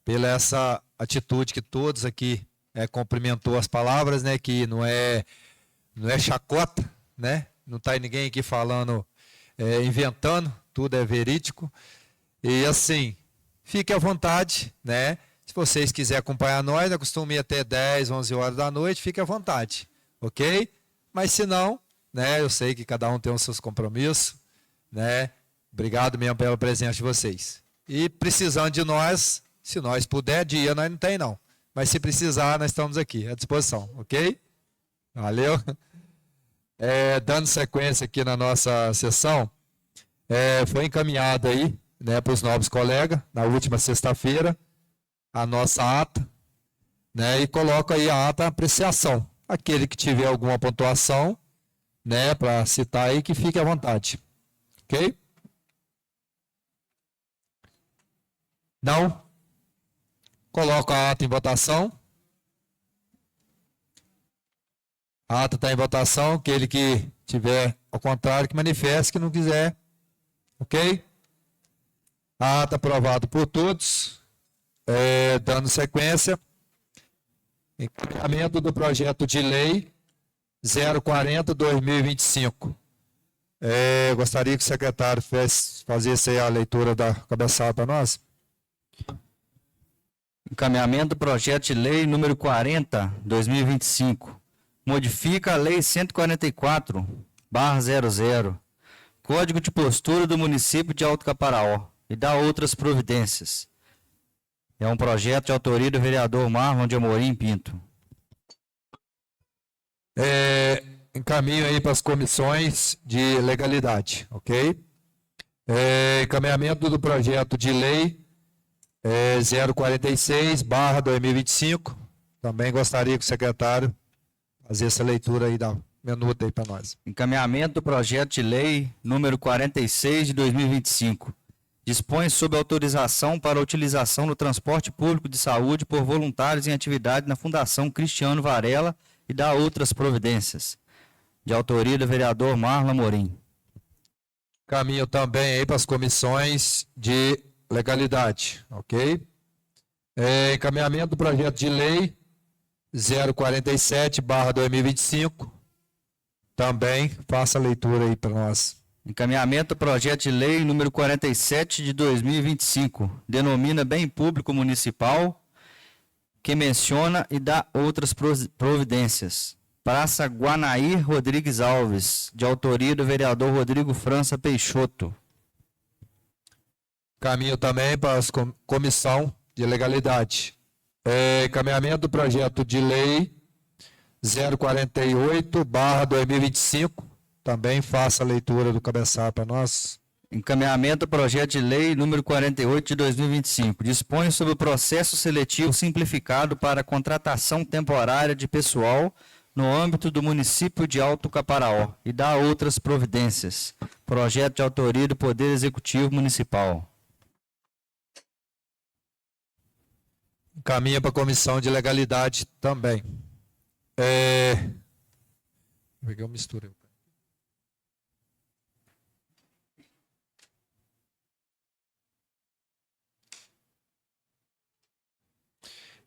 Speaker 1: Pela essa atitude que todos aqui cumprimentou as palavras, né? Que não é chacota, né? Não está ninguém aqui falando, inventando, tudo é verídico. E assim, fique à vontade, né? Se vocês quiserem acompanhar nós, eu costumo ir até 10, 11 horas da noite, fique à vontade, ok? Mas se não, né, eu sei que cada um tem os seus compromissos, né? Obrigado mesmo pela presença de vocês. E precisando de nós, se nós puder, dia nós não tem não. Mas se precisar, nós estamos aqui, à disposição, ok? Valeu? Dando sequência aqui na nossa sessão, foi encaminhada aí, né, para os novos colegas, na última sexta-feira, a nossa ata, né, e coloco aí a ata apreciação. Aquele que tiver alguma pontuação, né, para citar aí, que fique à vontade. Ok? Não? Coloco a ata em votação. A ata está em votação. Aquele que tiver ao contrário, que manifeste, que não quiser. Ok? A ata aprovada por todos. Dando sequência, encaminhamento do projeto de lei 040/2025. Gostaria que o secretário fizesse a leitura da cabeçada para nós.
Speaker 3: Encaminhamento do projeto de lei número 40/2025. Modifica a lei 144/00, Código de Postura do Município de Alto Caparaó e dá outras providências. É um projeto de autoria do vereador Marlon de Amorim Pinto.
Speaker 1: Encaminho aí para as comissões de legalidade, ok? Encaminhamento do projeto de lei 046/2025. Também gostaria que o secretário fizesse essa leitura aí da minuta aí para nós.
Speaker 3: Encaminhamento do projeto de lei número 46 de 2025. Dispõe sobre autorização para a utilização do transporte público de saúde por voluntários em atividade na Fundação Cristiano Varela e dá outras providências. De autoria do vereador Marlon Amorim.
Speaker 1: Caminho também aí para as comissões de legalidade, ok? Encaminhamento do projeto de lei 047/2025. Também faça a leitura aí para nós.
Speaker 3: Encaminhamento do projeto de lei número 47 de 2025. Denomina bem público municipal, que menciona e dá outras providências. Praça Guanair Rodrigues Alves, de autoria do vereador Rodrigo França Peixoto.
Speaker 1: Caminho também para a comissão de legalidade. Encaminhamento do projeto de lei 048/2025. Também faça a leitura do cabeçalho para nós.
Speaker 3: Encaminhamento do projeto de lei número 48 de 2025. Dispõe sobre o processo seletivo simplificado para a contratação temporária de pessoal no âmbito do município de Alto Caparaó e dá outras providências. Projeto de autoria do Poder Executivo Municipal.
Speaker 1: Caminha para a comissão de legalidade também. Vou pegar uma mistura.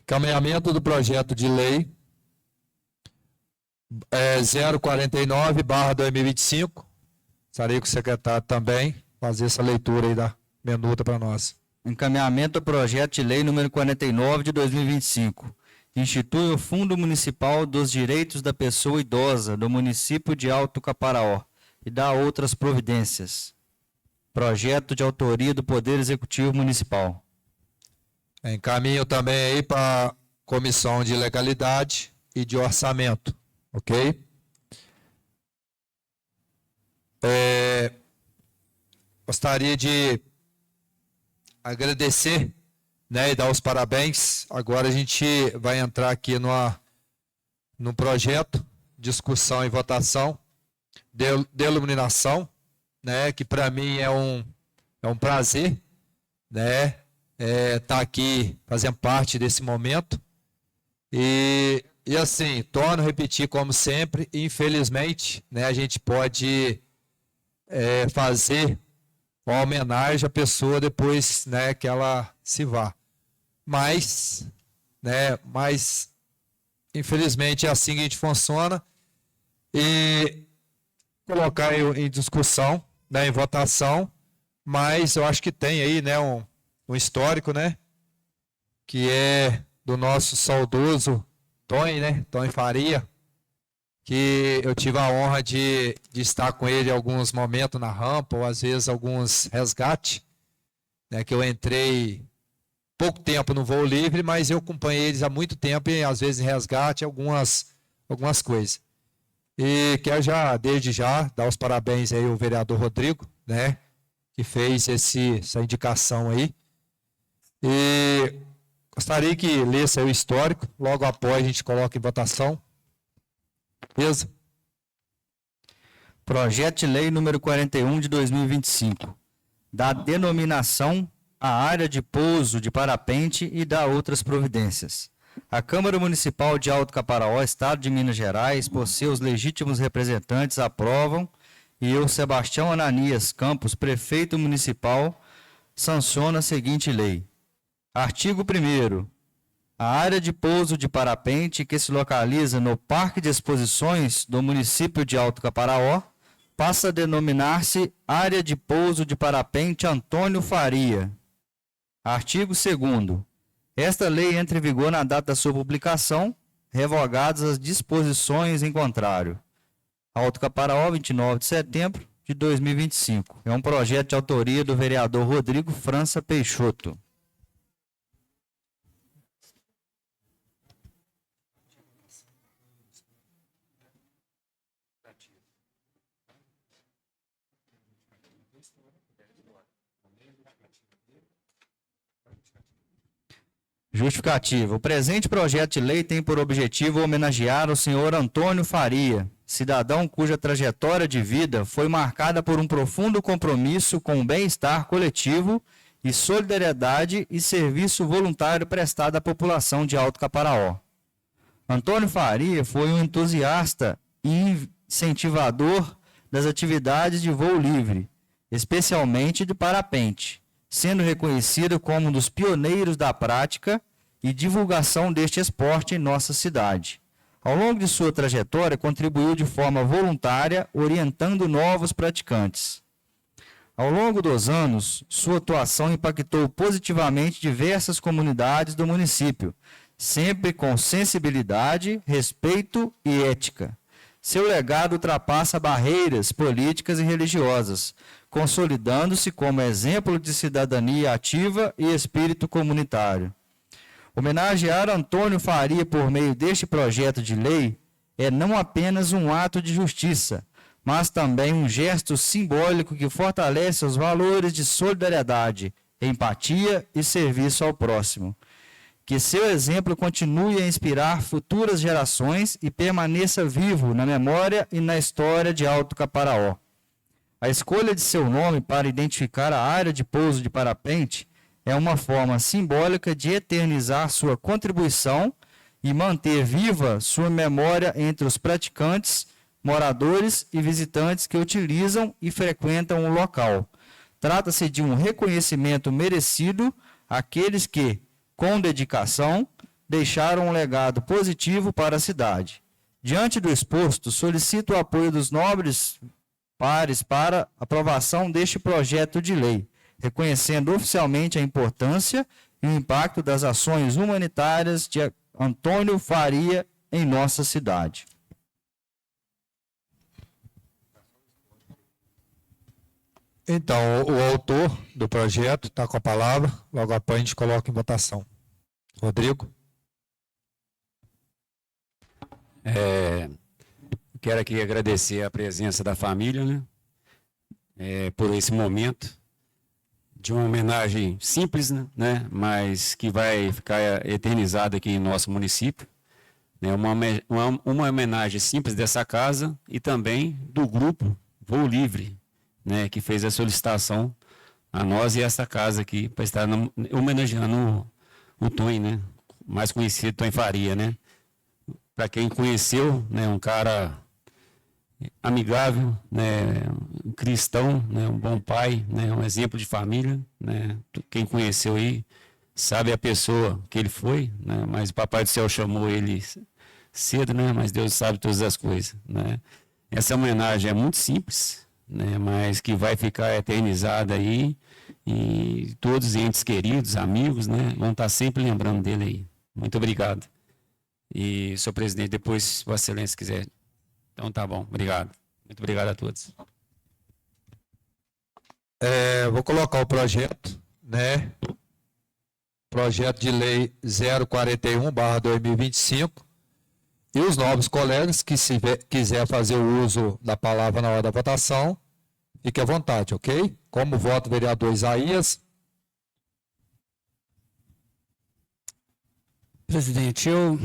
Speaker 1: Encaminhamento do projeto de lei 049/2025. Estarei com o secretário também, fazer essa leitura aí da minuta para nós.
Speaker 3: Encaminhamento do projeto de lei número 49 de 2025. Institui o Fundo Municipal dos Direitos da Pessoa Idosa do município de Alto Caparaó e dá outras providências. Projeto de autoria do Poder Executivo Municipal.
Speaker 1: Encaminho também aí para a comissão de legalidade e de orçamento, ok? Gostaria de agradecer, né, e dar os parabéns. Agora a gente vai entrar aqui no projeto, discussão e votação, de iluminação, né, que para mim é um prazer, né, tá aqui fazendo parte desse momento. E assim, torno a repetir como sempre, infelizmente, né, a gente pode fazer uma homenagem à pessoa depois, né, que ela se vá. Mas infelizmente é assim que a gente funciona. E colocar em discussão, né, em votação, mas eu acho que tem aí, né, um histórico, né, que é do nosso saudoso Tony, né, Tony Faria, que eu tive a honra de estar com ele em alguns momentos na rampa, ou às vezes alguns resgates, né, que eu entrei pouco tempo no voo livre, mas eu acompanhei eles há muito tempo, e às vezes em resgate, algumas coisas. E quero desde já, dar os parabéns aí ao vereador Rodrigo, né, que fez essa indicação aí. E gostaria que lesse aí o histórico, logo após a gente coloca em votação. Beleza?
Speaker 3: Projeto de lei número 41 de 2025. Dá denominação à área de pouso de parapente e dá outras providências. A Câmara Municipal de Alto Caparaó, Estado de Minas Gerais, por seus legítimos representantes, aprovam e eu, Sebastião Ananias Campos, prefeito municipal, sanciono a seguinte lei. Artigo 1º. A área de pouso de parapente que se localiza no Parque de Exposições do município de Alto Caparaó passa a denominar-se Área de Pouso de Parapente Antônio Faria. Artigo 2º. Esta lei entra em vigor na data da sua publicação, revogadas as disposições em contrário. Alto Caparaó, 29 de setembro de 2025. É um projeto de autoria do vereador Rodrigo França Peixoto. Justificativa. O presente projeto de lei tem por objetivo homenagear o senhor Antônio Faria, cidadão cuja trajetória de vida foi marcada por um profundo compromisso com o bem-estar coletivo e solidariedade e serviço voluntário prestado à população de Alto Caparaó. Antônio Faria foi um entusiasta e incentivador das atividades de voo livre, especialmente de parapente, sendo reconhecido como um dos pioneiros da prática e divulgação deste esporte em nossa cidade. Ao longo de sua trajetória, contribuiu de forma voluntária, orientando novos praticantes. Ao longo dos anos, sua atuação impactou positivamente diversas comunidades do município, sempre com sensibilidade, respeito e ética. Seu legado ultrapassa barreiras políticas e religiosas, consolidando-se como exemplo de cidadania ativa e espírito comunitário. Homenagear Antônio Faria por meio deste projeto de lei é não apenas um ato de justiça, mas também um gesto simbólico que fortalece os valores de solidariedade, empatia e serviço ao próximo. Que seu exemplo continue a inspirar futuras gerações e permaneça vivo na memória e na história de Alto Caparaó. A escolha de seu nome para identificar a área de pouso de parapente é uma forma simbólica de eternizar sua contribuição e manter viva sua memória entre os praticantes, moradores e visitantes que utilizam e frequentam o local. Trata-se de um reconhecimento merecido àqueles que, com dedicação, deixaram um legado positivo para a cidade. Diante do exposto, solicito o apoio dos nobres pares para aprovação deste projeto de lei, reconhecendo oficialmente a importância e o impacto das ações humanitárias de Antônio Faria em nossa cidade.
Speaker 1: Então, o autor do projeto está com a palavra, logo após a gente coloca em votação. Rodrigo?
Speaker 9: Quero aqui agradecer a presença da família, né? Por esse momento de uma homenagem simples, né? Mas que vai ficar eternizada aqui em nosso município. Né? Uma homenagem simples dessa casa e também do grupo Voo Livre, né? Que fez a solicitação a nós e essa casa aqui para estar homenageando o Tonho, né? Mais conhecido, Tonho Faria, né? Para quem conheceu, né? Um cara amigável, né, um cristão, né, um bom pai, né, um exemplo de família, né, quem conheceu aí sabe a pessoa que ele foi, né, mas o Papai do Céu chamou ele cedo, né, mas Deus sabe todas as coisas, né. Essa homenagem é muito simples, né, mas que vai ficar eternizada aí e todos os entes queridos, amigos, né, vão estar sempre lembrando dele aí. Muito obrigado. E, senhor presidente, depois, se Vossa Excelência quiser. Então tá bom, obrigado. Muito obrigado a todos.
Speaker 1: Vou colocar o projeto, né? Projeto de lei 041/2025. E os novos colegas que se quiser fazer o uso da palavra na hora da votação, fique à vontade, ok? Como voto o vereador Isaías.
Speaker 5: Presidente, eu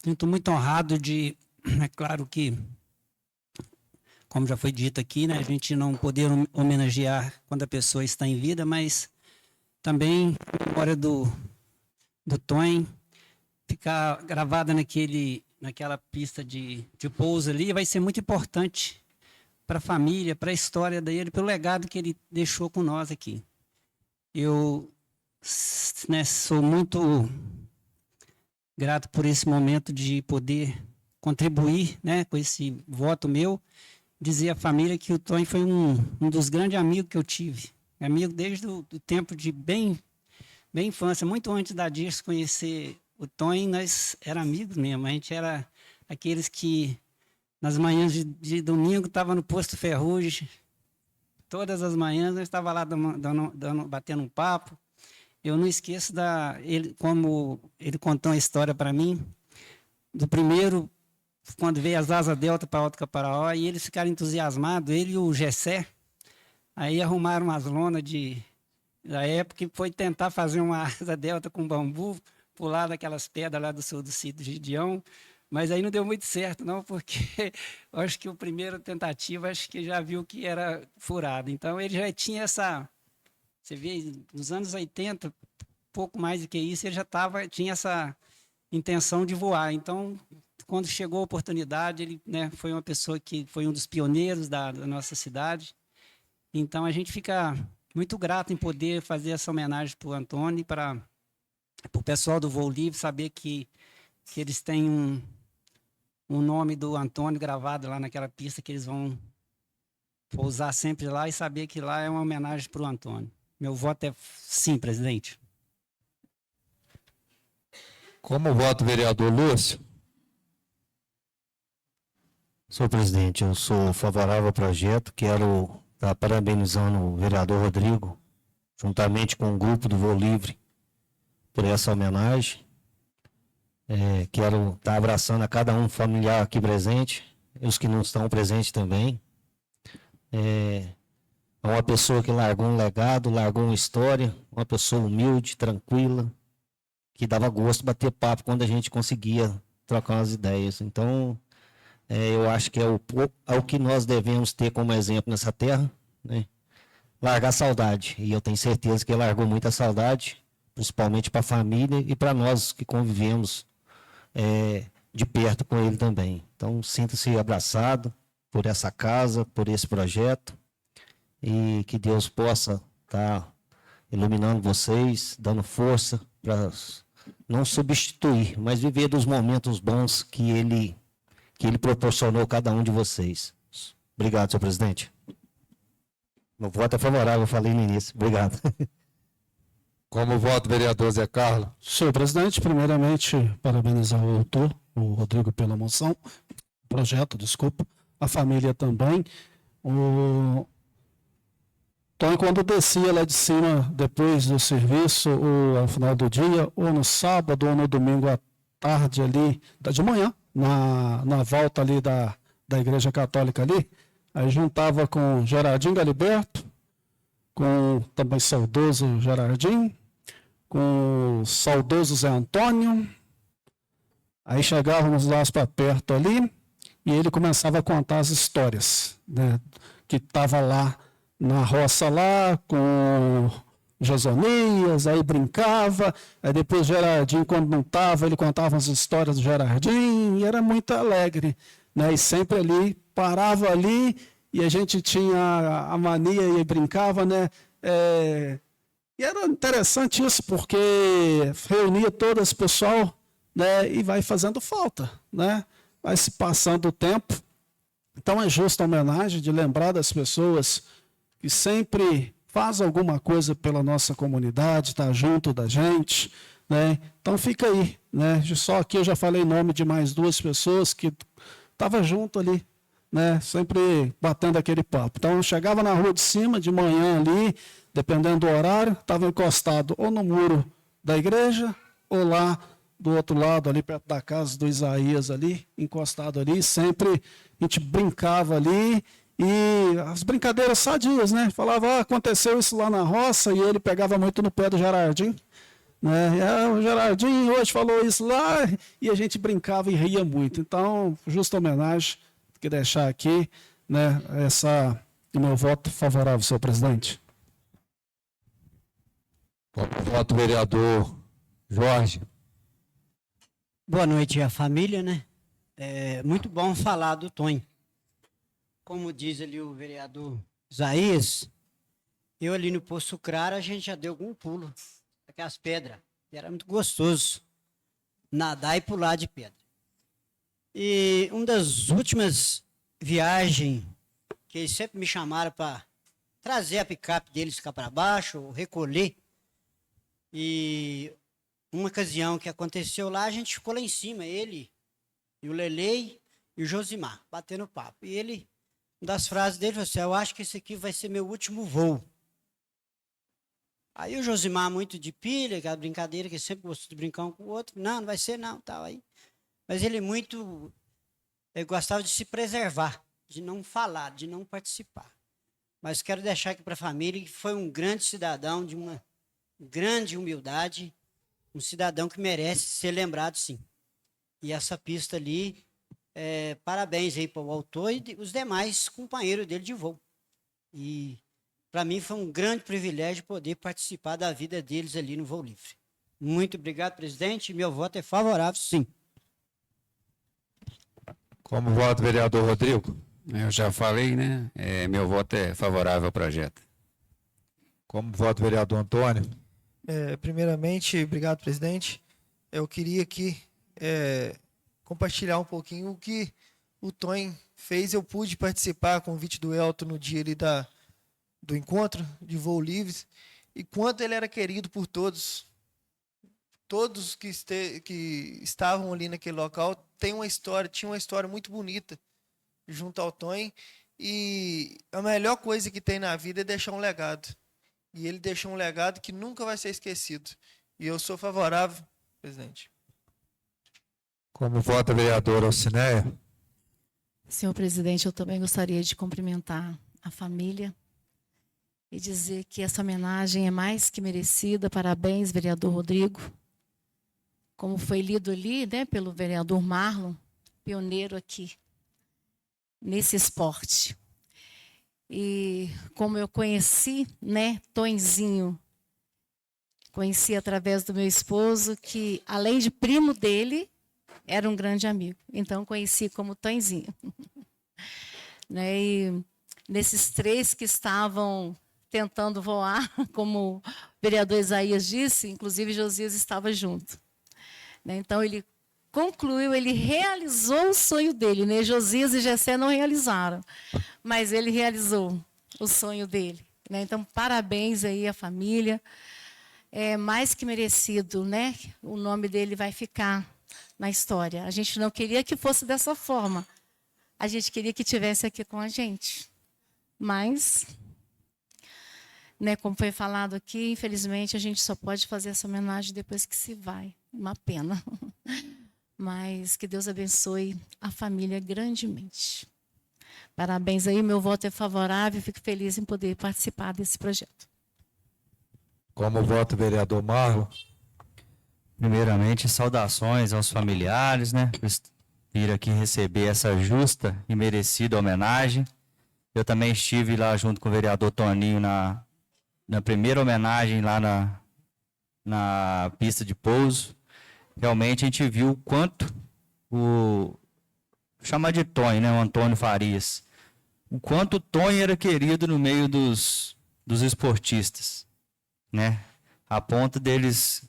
Speaker 5: sinto muito honrado de... É claro que, como já foi dito aqui, né, a gente não poder homenagear quando a pessoa está em vida, mas também a memória do Tonho ficar gravada naquela pista de pouso ali vai ser muito importante para a família, para a história dele, pelo legado que ele deixou com nós aqui. Eu, né, sou muito grato por esse momento de poder contribuir, né, com esse voto meu, dizer à família que o Tonho foi um dos grandes amigos que eu tive. Amigo desde o tempo de bem infância, muito antes da Dirce conhecer o Tonho, nós éramos amigos mesmo. A gente era aqueles que, nas manhãs de domingo, estava no posto Ferrugem. Todas as manhãs nós estávamos lá batendo um papo. Eu não esqueço como ele contou uma história para mim, do primeiro, quando veio as asas delta para Alto Caparaó, e eles ficaram entusiasmados, ele e o Gessé, aí arrumaram umas lonas da época e foi tentar fazer uma asa delta com bambu, pular daquelas pedras lá do sul do sítio de Gideão, mas aí não deu muito certo, não, porque eu acho que o primeiro tentativa, acho que já viu que era furado. Então ele já tinha você vê, nos anos 80, pouco mais do que isso, ele já tinha essa intenção de voar. Então, quando chegou a oportunidade, ele, né, foi uma pessoa que foi um dos pioneiros da nossa cidade. Então, a gente fica muito grato em poder fazer essa homenagem para o Antônio e para o pessoal do Voo Livre, saber que eles têm um nome do Antônio gravado lá naquela pista que eles vão pousar sempre lá e saber que lá é uma homenagem para o Antônio. Meu voto é sim, presidente.
Speaker 1: Como vota o vereador Lúcio?
Speaker 6: Senhor presidente, eu sou favorável ao projeto. Quero estar parabenizando o vereador Rodrigo, juntamente com o grupo do Voo Livre, por essa homenagem. Quero estar abraçando a cada um familiar aqui presente, e os que não estão presentes também. É uma pessoa que largou um legado, largou uma história, uma pessoa humilde, tranquila, que dava gosto de bater papo quando a gente conseguia trocar umas ideias. Então, eu acho que é o que nós devemos ter como exemplo nessa terra, né? Largar saudade. E eu tenho certeza que ele largou muita saudade, principalmente para a família e para nós que convivemos de perto com ele também. Então, sinta-se abraçado por essa casa, por esse projeto, e que Deus possa estar iluminando vocês, dando força para não substituir, mas viver dos momentos bons que ele proporcionou a cada um de vocês. Obrigado, senhor presidente. Meu voto é favorável, eu falei no início. Obrigado.
Speaker 1: Como vota o vereador Zé Carlos?
Speaker 2: Senhor presidente, primeiramente, parabenizar o autor, o Rodrigo, pela moção, projeto, desculpa, a família também. Então, quando descia lá de cima, depois do serviço, ou ao final do dia, ou no sábado, ou no domingo à tarde ali, de manhã, na volta ali da Igreja Católica ali, aí juntava com Gerardinho Galiberto, com também saudoso Gerardinho, com o saudoso Zé Antônio. Aí chegávamos lá para perto ali, e ele começava a contar as histórias, né, que estava lá na roça lá, com Josonias, aí brincava, aí depois Gerardinho, quando não estava, ele contava as histórias do Gerardinho, e era muito alegre, né? E sempre ali, parava ali, e a gente tinha a mania e brincava, né? E era interessante isso, porque reunia todo esse pessoal, né? E vai fazendo falta, né? Vai se passando o tempo. Então é justa a homenagem de lembrar das pessoas que sempre faz alguma coisa pela nossa comunidade, está junto da gente, né? Então fica aí, né? Só aqui eu já falei nome de mais duas pessoas que estavam junto ali, né? Sempre batendo aquele papo. Então eu chegava na rua de cima, de manhã ali, dependendo do horário, estava encostado ou no muro da igreja, ou lá do outro lado, ali perto da casa do Isaías ali, encostado ali, sempre a gente brincava ali. E as brincadeiras sadias, né? Falava, aconteceu isso lá na roça, e ele pegava muito no pé do Gerardinho, né? O Gerardinho hoje falou isso lá, e a gente brincava e ria muito. Então, justa homenagem que deixar aqui, né? O meu voto favorável, senhor presidente.
Speaker 1: Como vota o vereador Jorge?
Speaker 8: Boa noite à família, né? É muito bom falar do Tonho. Como diz ali o vereador Isaías, eu ali no Poço Claro, a gente já deu algum pulo, aquelas pedras. E era muito gostoso nadar e pular de pedra. E uma das últimas viagens que eles sempre me chamaram para trazer a picape deles cá para baixo, recolher. E uma ocasião que aconteceu lá, a gente ficou lá em cima, ele e o Lelei e o Josimar, batendo papo. E ele, uma das frases dele foi assim: eu acho que esse aqui vai ser meu último voo. Aí o Josimar, muito de pilha, aquela brincadeira que sempre gostou de brincar um com o outro, não vai ser não, tal aí. Mas ele gostava de se preservar, de não falar, de não participar. Mas quero deixar aqui para a família que foi um grande cidadão, de uma grande humildade, um cidadão que merece ser lembrado, sim. E essa pista ali, parabéns aí para o autor e os demais companheiros dele de voo. E para mim foi um grande privilégio poder participar da vida deles ali no Voo Livre. Muito obrigado, presidente. Meu voto é favorável, sim.
Speaker 1: Como vota o vereador Rodrigo?
Speaker 9: Eu já falei, né? Meu voto é favorável ao projeto.
Speaker 1: Como vota o vereador Antônio?
Speaker 10: Primeiramente, obrigado, presidente. Eu queria aqui compartilhar um pouquinho o que o Tonho fez. Eu pude participar, a convite do Elton, no dia ali do encontro de voo livres, e quanto ele era querido por todos. Todos que estavam ali naquele local tinha uma história muito bonita junto ao Tonho, e a melhor coisa que tem na vida é deixar um legado. E ele deixou um legado que nunca vai ser esquecido. E eu sou favorável, presidente.
Speaker 1: Como vota a vereadora Alcineia?
Speaker 7: Senhor presidente, eu também gostaria de cumprimentar a família e dizer que essa homenagem é mais que merecida. Parabéns, vereador Rodrigo. Como foi lido ali, né, pelo vereador Marlon, pioneiro aqui nesse esporte. E como eu conheci, né, Tonzinho, conheci através do meu esposo, que além de primo dele, era um grande amigo. Então, conheci como Tonzinho. Né, e nesses 3 que estavam tentando voar, como o vereador Isaías disse, inclusive Josias estava junto. Né, então, ele concluiu, ele realizou o sonho dele, né? Josias e Gessé não realizaram, mas ele realizou o sonho dele, né? Então, parabéns aí à família, é mais que merecido, né? O nome dele vai ficar na história. A gente não queria que fosse dessa forma, a gente queria que tivesse aqui com a gente, mas, né, como foi falado aqui, infelizmente a gente só pode fazer essa homenagem depois que se vai, uma pena. Mas que Deus abençoe a família grandemente. Parabéns aí, meu voto é favorável, fico feliz em poder participar desse projeto.
Speaker 1: Como vota o vereador Marlon?
Speaker 3: Primeiramente, saudações aos familiares, né? Por vir aqui receber essa justa e merecida homenagem. Eu também estive lá junto com o vereador Toninho na primeira homenagem lá na pista de pouso. Realmente a gente viu o quanto chamar de Tonho, né, o Antônio Farias, o quanto o Tonho era querido no meio dos esportistas, né, a ponto deles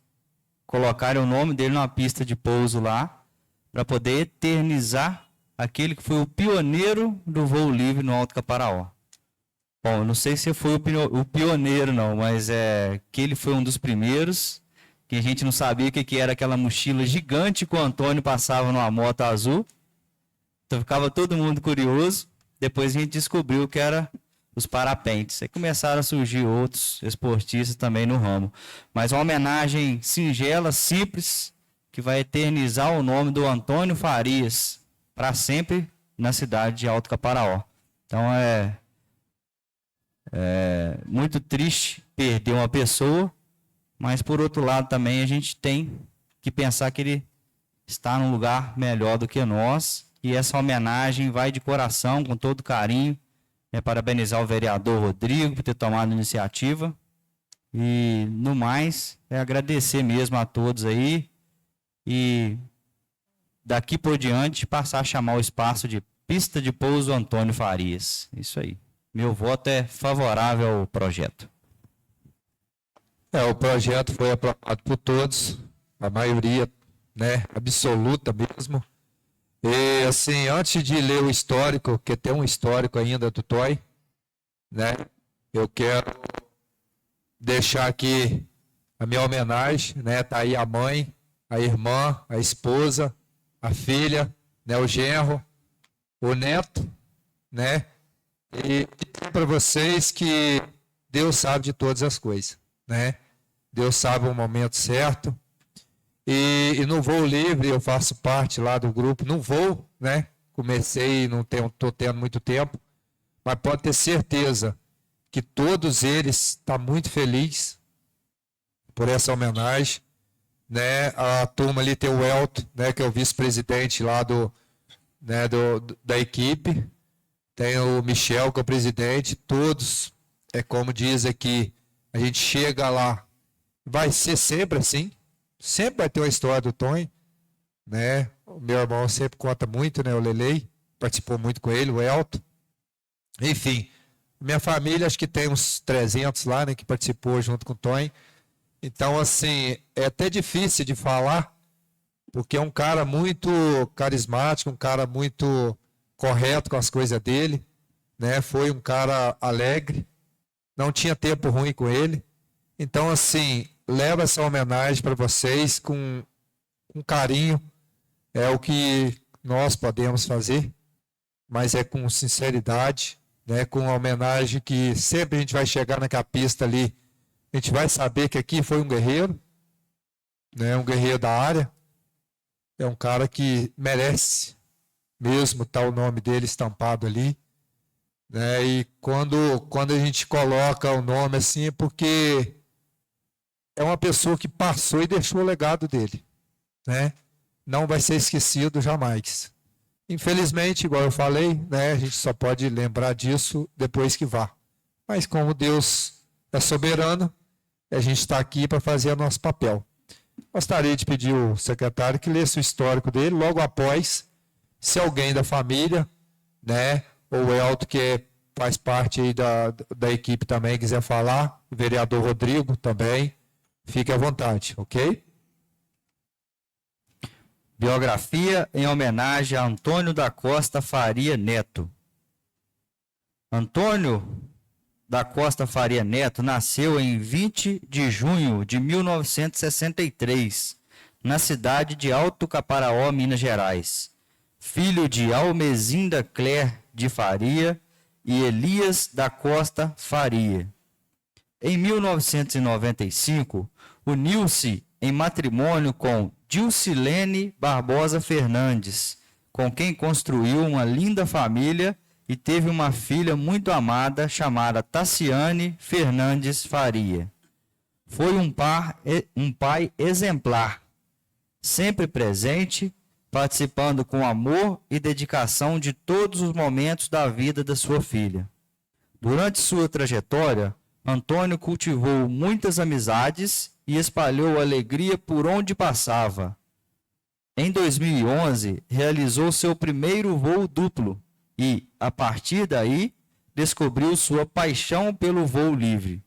Speaker 3: colocarem o nome dele numa pista de pouso lá, para poder eternizar aquele que foi o pioneiro do voo livre no Alto Caparaó. Bom, eu não sei se foi o pioneiro não, mas que ele foi um dos primeiros, que a gente não sabia o que era aquela mochila gigante que o Antônio passava numa moto azul. Então ficava todo mundo curioso. Depois a gente descobriu que era os parapentes. Aí começaram a surgir outros esportistas também no ramo. Mas uma homenagem singela, simples, que vai eternizar o nome do Antônio Farias para sempre na cidade de Alto Caparaó. Então é muito triste perder uma pessoa, mas, por outro lado, também a gente tem que pensar que ele está num lugar melhor do que nós. E essa homenagem vai de coração, com todo carinho. Parabenizar o vereador Rodrigo por ter tomado a iniciativa. E, no mais, agradecer mesmo a todos aí. E, daqui por diante, passar a chamar o espaço de Pista de Pouso Antônio Farias. Isso aí. Meu voto é favorável ao projeto.
Speaker 1: O projeto foi aprovado por todos, a maioria, né, absoluta mesmo. E, assim, antes de ler o histórico, que tem um histórico ainda do Tonho, né, eu quero deixar aqui a minha homenagem, né, tá aí a mãe, a irmã, a esposa, a filha, né, o genro, o neto, né, e para vocês que Deus sabe de todas as coisas, né? Deus sabe o momento certo. E no voo livre eu faço parte lá do grupo. No voo, né? Comecei, não estou tendo muito tempo, mas pode ter certeza que todos eles estão muito felizes por essa homenagem, né? A turma ali tem o Elton, né? Que é o vice-presidente lá da equipe. Tem o Michel, que é o presidente. Todos, como diz aqui, a gente chega lá, vai ser sempre assim, sempre vai ter uma história do Tonho, né? O meu irmão sempre conta muito, né? O Lelei, participou muito com ele, o Elton. Enfim, Minha família, acho que tem uns 300 lá, né, que participou junto com o Tonho. Então, assim, é até difícil de falar, porque é um cara muito carismático, um cara muito correto com as coisas dele, né? Foi um cara alegre, não tinha tempo ruim com ele. Então, assim, leva essa homenagem para vocês com carinho. É o que nós podemos fazer, mas é com sinceridade, né? Com a homenagem que sempre a gente vai chegar naquela pista ali, a gente vai saber que aqui foi um guerreiro, né? Um guerreiro da área. É um cara que merece mesmo estar o nome dele estampado ali, né? E quando a gente coloca o nome assim, é porque é uma pessoa que passou e deixou o legado dele, né? Não vai ser esquecido jamais. Infelizmente, igual eu falei, né, a gente só pode lembrar disso depois que vá. Mas como Deus é soberano, a gente está aqui para fazer o nosso papel. Gostaria de pedir ao secretário que lesse o histórico dele, logo após, se alguém da família, né, ou o Elton, que faz parte aí da equipe também, quiser falar, o vereador Rodrigo também, fique à vontade, ok?
Speaker 3: Biografia em homenagem a Antônio da Costa Faria Neto. Antônio da Costa Faria Neto nasceu em 20 de junho de 1963, na cidade de Alto Caparaó, Minas Gerais. Filho de Almezinda Cler de Faria e Elias da Costa Faria. Em 1995, uniu-se em matrimônio com Dilcilene Barbosa Fernandes, com quem construiu uma linda família e teve uma filha muito amada chamada Tassiane Fernandes Faria. Foi um pai exemplar, sempre presente, participando com amor e dedicação de todos os momentos da vida da sua filha. Durante sua trajetória, Antônio cultivou muitas amizades e espalhou alegria por onde passava. Em 2011, realizou seu primeiro voo duplo e, a partir daí, descobriu sua paixão pelo voo livre.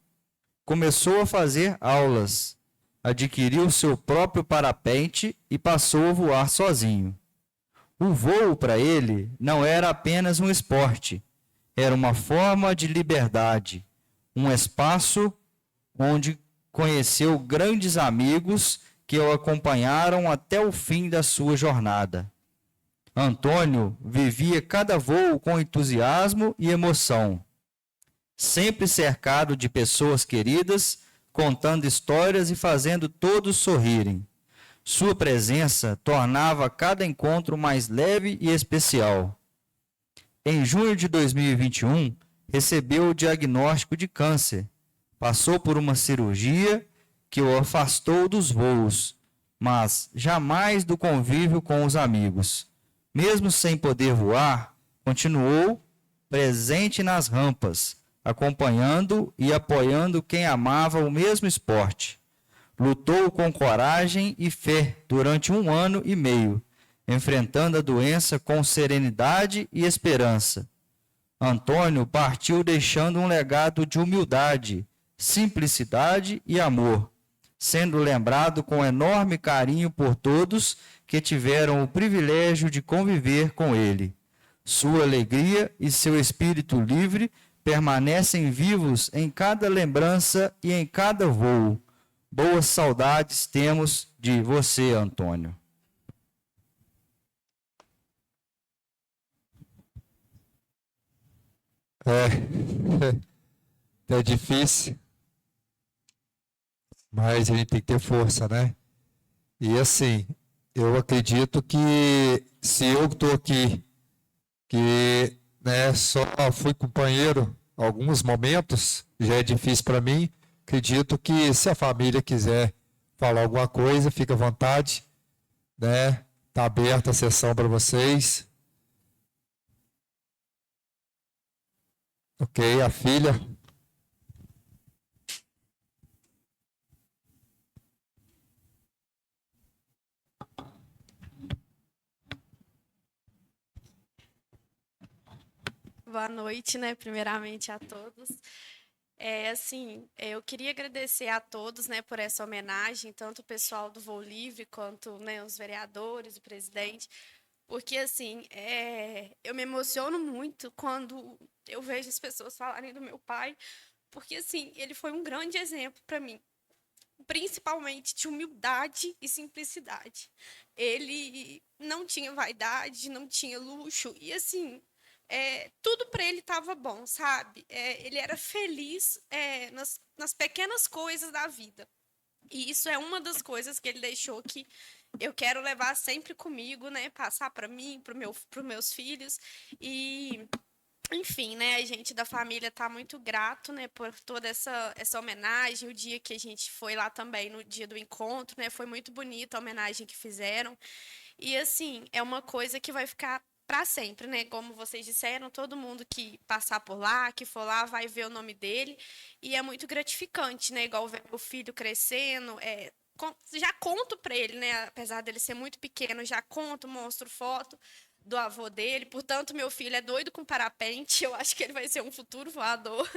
Speaker 3: Começou a fazer aulas, adquiriu seu próprio parapente e passou a voar sozinho. O voo para ele não era apenas um esporte, era uma forma de liberdade, um espaço onde conheceu grandes amigos que o acompanharam até o fim da sua jornada. Antônio vivia cada voo com entusiasmo e emoção, sempre cercado de pessoas queridas, contando histórias e fazendo todos sorrirem. Sua presença tornava cada encontro mais leve e especial. Em junho de 2021, recebeu o diagnóstico de câncer. Passou por uma cirurgia que o afastou dos voos, mas jamais do convívio com os amigos. Mesmo sem poder voar, continuou presente nas rampas, acompanhando e apoiando quem amava o mesmo esporte. Lutou com coragem e fé durante 1 ano e meio, enfrentando a doença com serenidade e esperança. Antônio partiu deixando um legado de humildade, simplicidade e amor, sendo lembrado com enorme carinho por todos que tiveram o privilégio de conviver com ele. Sua alegria e seu espírito livre permanecem vivos em cada lembrança e em cada voo. Boas saudades temos de você, Antônio.
Speaker 1: É difícil, mas a gente tem que ter força, né? E assim, eu acredito que se eu estou aqui, que, né, só fui companheiro alguns momentos, já é difícil para mim, acredito que se a família quiser falar alguma coisa, fica à vontade, né? Está aberta a sessão para vocês. Ok, a filha.
Speaker 11: boa noite, né, primeiramente a todos. Eu queria agradecer a todos, né, por essa homenagem, tanto o pessoal do Voo Livre quanto, né, os vereadores, o presidente, porque, assim, eu me emociono muito quando eu vejo as pessoas falarem do meu pai, porque, assim, ele foi um grande exemplo para mim, principalmente de humildade e simplicidade. Ele não tinha vaidade, não tinha luxo, e, assim, tudo para ele estava bom, sabe? Ele era feliz nas pequenas coisas da vida. E isso é uma das coisas que ele deixou que eu quero levar sempre comigo, né? Passar para mim, para os meus filhos. E, enfim, né? A gente da família está muito grato, né? Por toda essa homenagem. O dia que a gente foi lá também, no dia do encontro, né? Foi muito bonita a homenagem que fizeram. E, assim, é uma coisa que vai ficar para sempre, né? Como vocês disseram, todo mundo que passar por lá, que for lá, vai ver o nome dele. E é muito gratificante, né? Igual ver meu filho crescendo. Já conto para ele, né? Apesar dele ser muito pequeno, já conto, mostro foto do avô dele. Portanto, meu filho é doido com parapente. Eu acho que ele vai ser um futuro voador,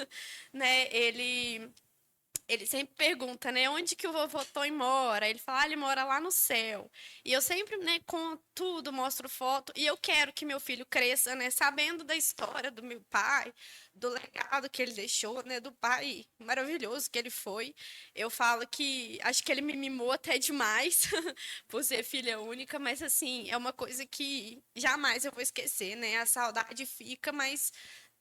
Speaker 11: né? Ele sempre pergunta, né, onde que o vovô Tonho mora? Ele fala, ele mora lá no céu. E eu sempre, né, conto tudo, mostro foto. E eu quero que meu filho cresça, né, sabendo da história do meu pai, do legado que ele deixou, né, do pai maravilhoso que ele foi. Eu falo que acho que ele me mimou até demais por ser filha única, mas assim, é uma coisa que jamais eu vou esquecer, né? A saudade fica, mas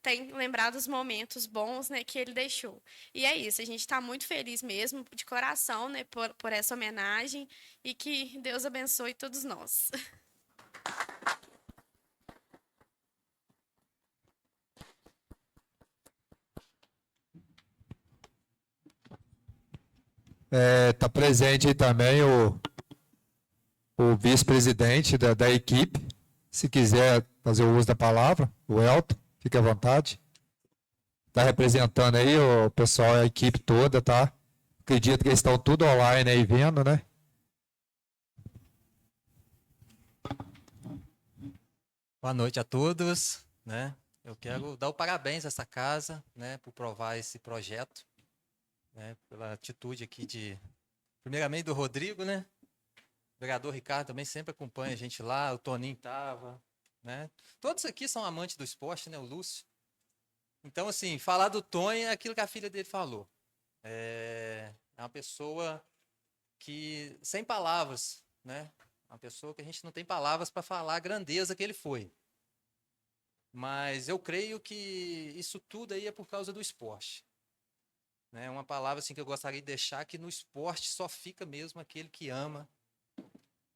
Speaker 11: tem lembrado os momentos bons, né, que ele deixou. E é isso, a gente está muito feliz mesmo, de coração, né, por essa homenagem e que Deus abençoe todos nós.
Speaker 1: Está presente aí também o vice-presidente da equipe. Se quiser fazer o uso da palavra, o Elton, fique à vontade. Está representando aí o pessoal, a equipe toda, tá? Acredito que eles estão tudo online aí vendo, né?
Speaker 12: Boa noite a todos, né? Eu quero dar o parabéns a essa casa, né, por provar esse projeto, né, pela atitude aqui primeiramente do Rodrigo, né? O vereador Ricardo também sempre acompanha a gente lá, o Toninho tava, né? Todos aqui são amantes do esporte, né? O Lúcio. Então, assim, falar do Tonho é aquilo que a filha dele falou. É uma pessoa que, sem palavras, né? Uma pessoa que a gente não tem palavras para falar a grandeza que ele foi. Mas eu creio que isso tudo aí é por causa do esporte. Né? Uma palavra assim, que eu gostaria de deixar, que no esporte só fica mesmo aquele que ama,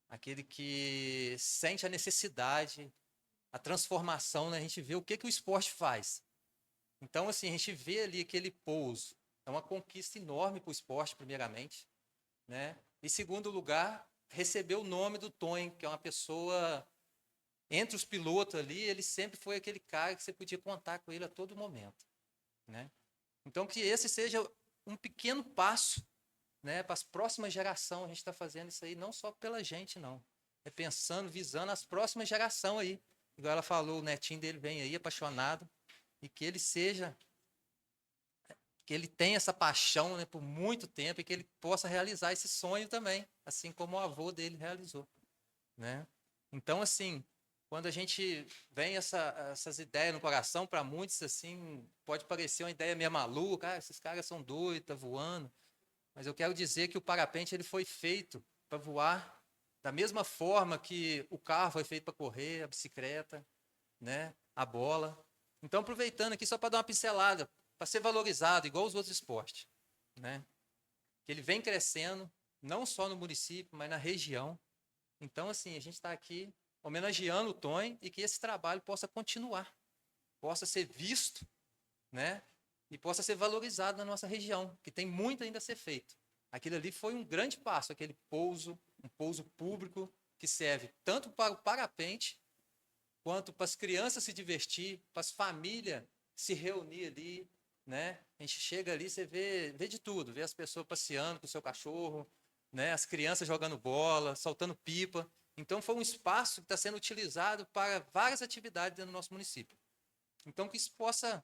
Speaker 12: aquele que sente a necessidade, a transformação, né? A gente vê o que o esporte faz. Então, assim, a gente vê ali aquele pouso. É uma conquista enorme para o esporte, primeiramente. Né? Em segundo lugar, receber o nome do Tonho, que é uma pessoa, entre os pilotos ali, ele sempre foi aquele cara que você podia contar com ele a todo momento. Né? Então, que esse seja um pequeno passo, né, para as próximas gerações. A gente está fazendo isso aí não só pela gente, não. É pensando, visando as próximas gerações aí. Igual ela falou, o netinho dele vem aí, apaixonado, e que ele seja, que ele tenha essa paixão, né, por muito tempo, e que ele possa realizar esse sonho também, assim como o avô dele realizou. Né? Então, assim, quando a gente vem essas ideias no coração, para muitos, assim, pode parecer uma ideia meio maluca, esses caras são doidos, tá voando. Mas eu quero dizer que o parapente ele foi feito para voar da mesma forma que o carro foi feito para correr, a bicicleta, né, a bola. Então, aproveitando aqui só para dar uma pincelada, para ser valorizado, igual os outros esportes. Né? Que ele vem crescendo, não só no município, mas na região. Então, assim, a gente está aqui homenageando o Tonho e que esse trabalho possa continuar, possa ser visto, né? E possa ser valorizado na nossa região, que tem muito ainda a ser feito. Aquilo ali foi um grande passo, aquele pouso, um pouso público que serve tanto para o parapente, quanto para as crianças se divertir, para as famílias se reunir ali, né? A gente chega ali, você vê de tudo, vê as pessoas passeando com o seu cachorro, né? As crianças jogando bola, soltando pipa. Então foi um espaço que está sendo utilizado para várias atividades dentro do nosso município. Então, que isso possa,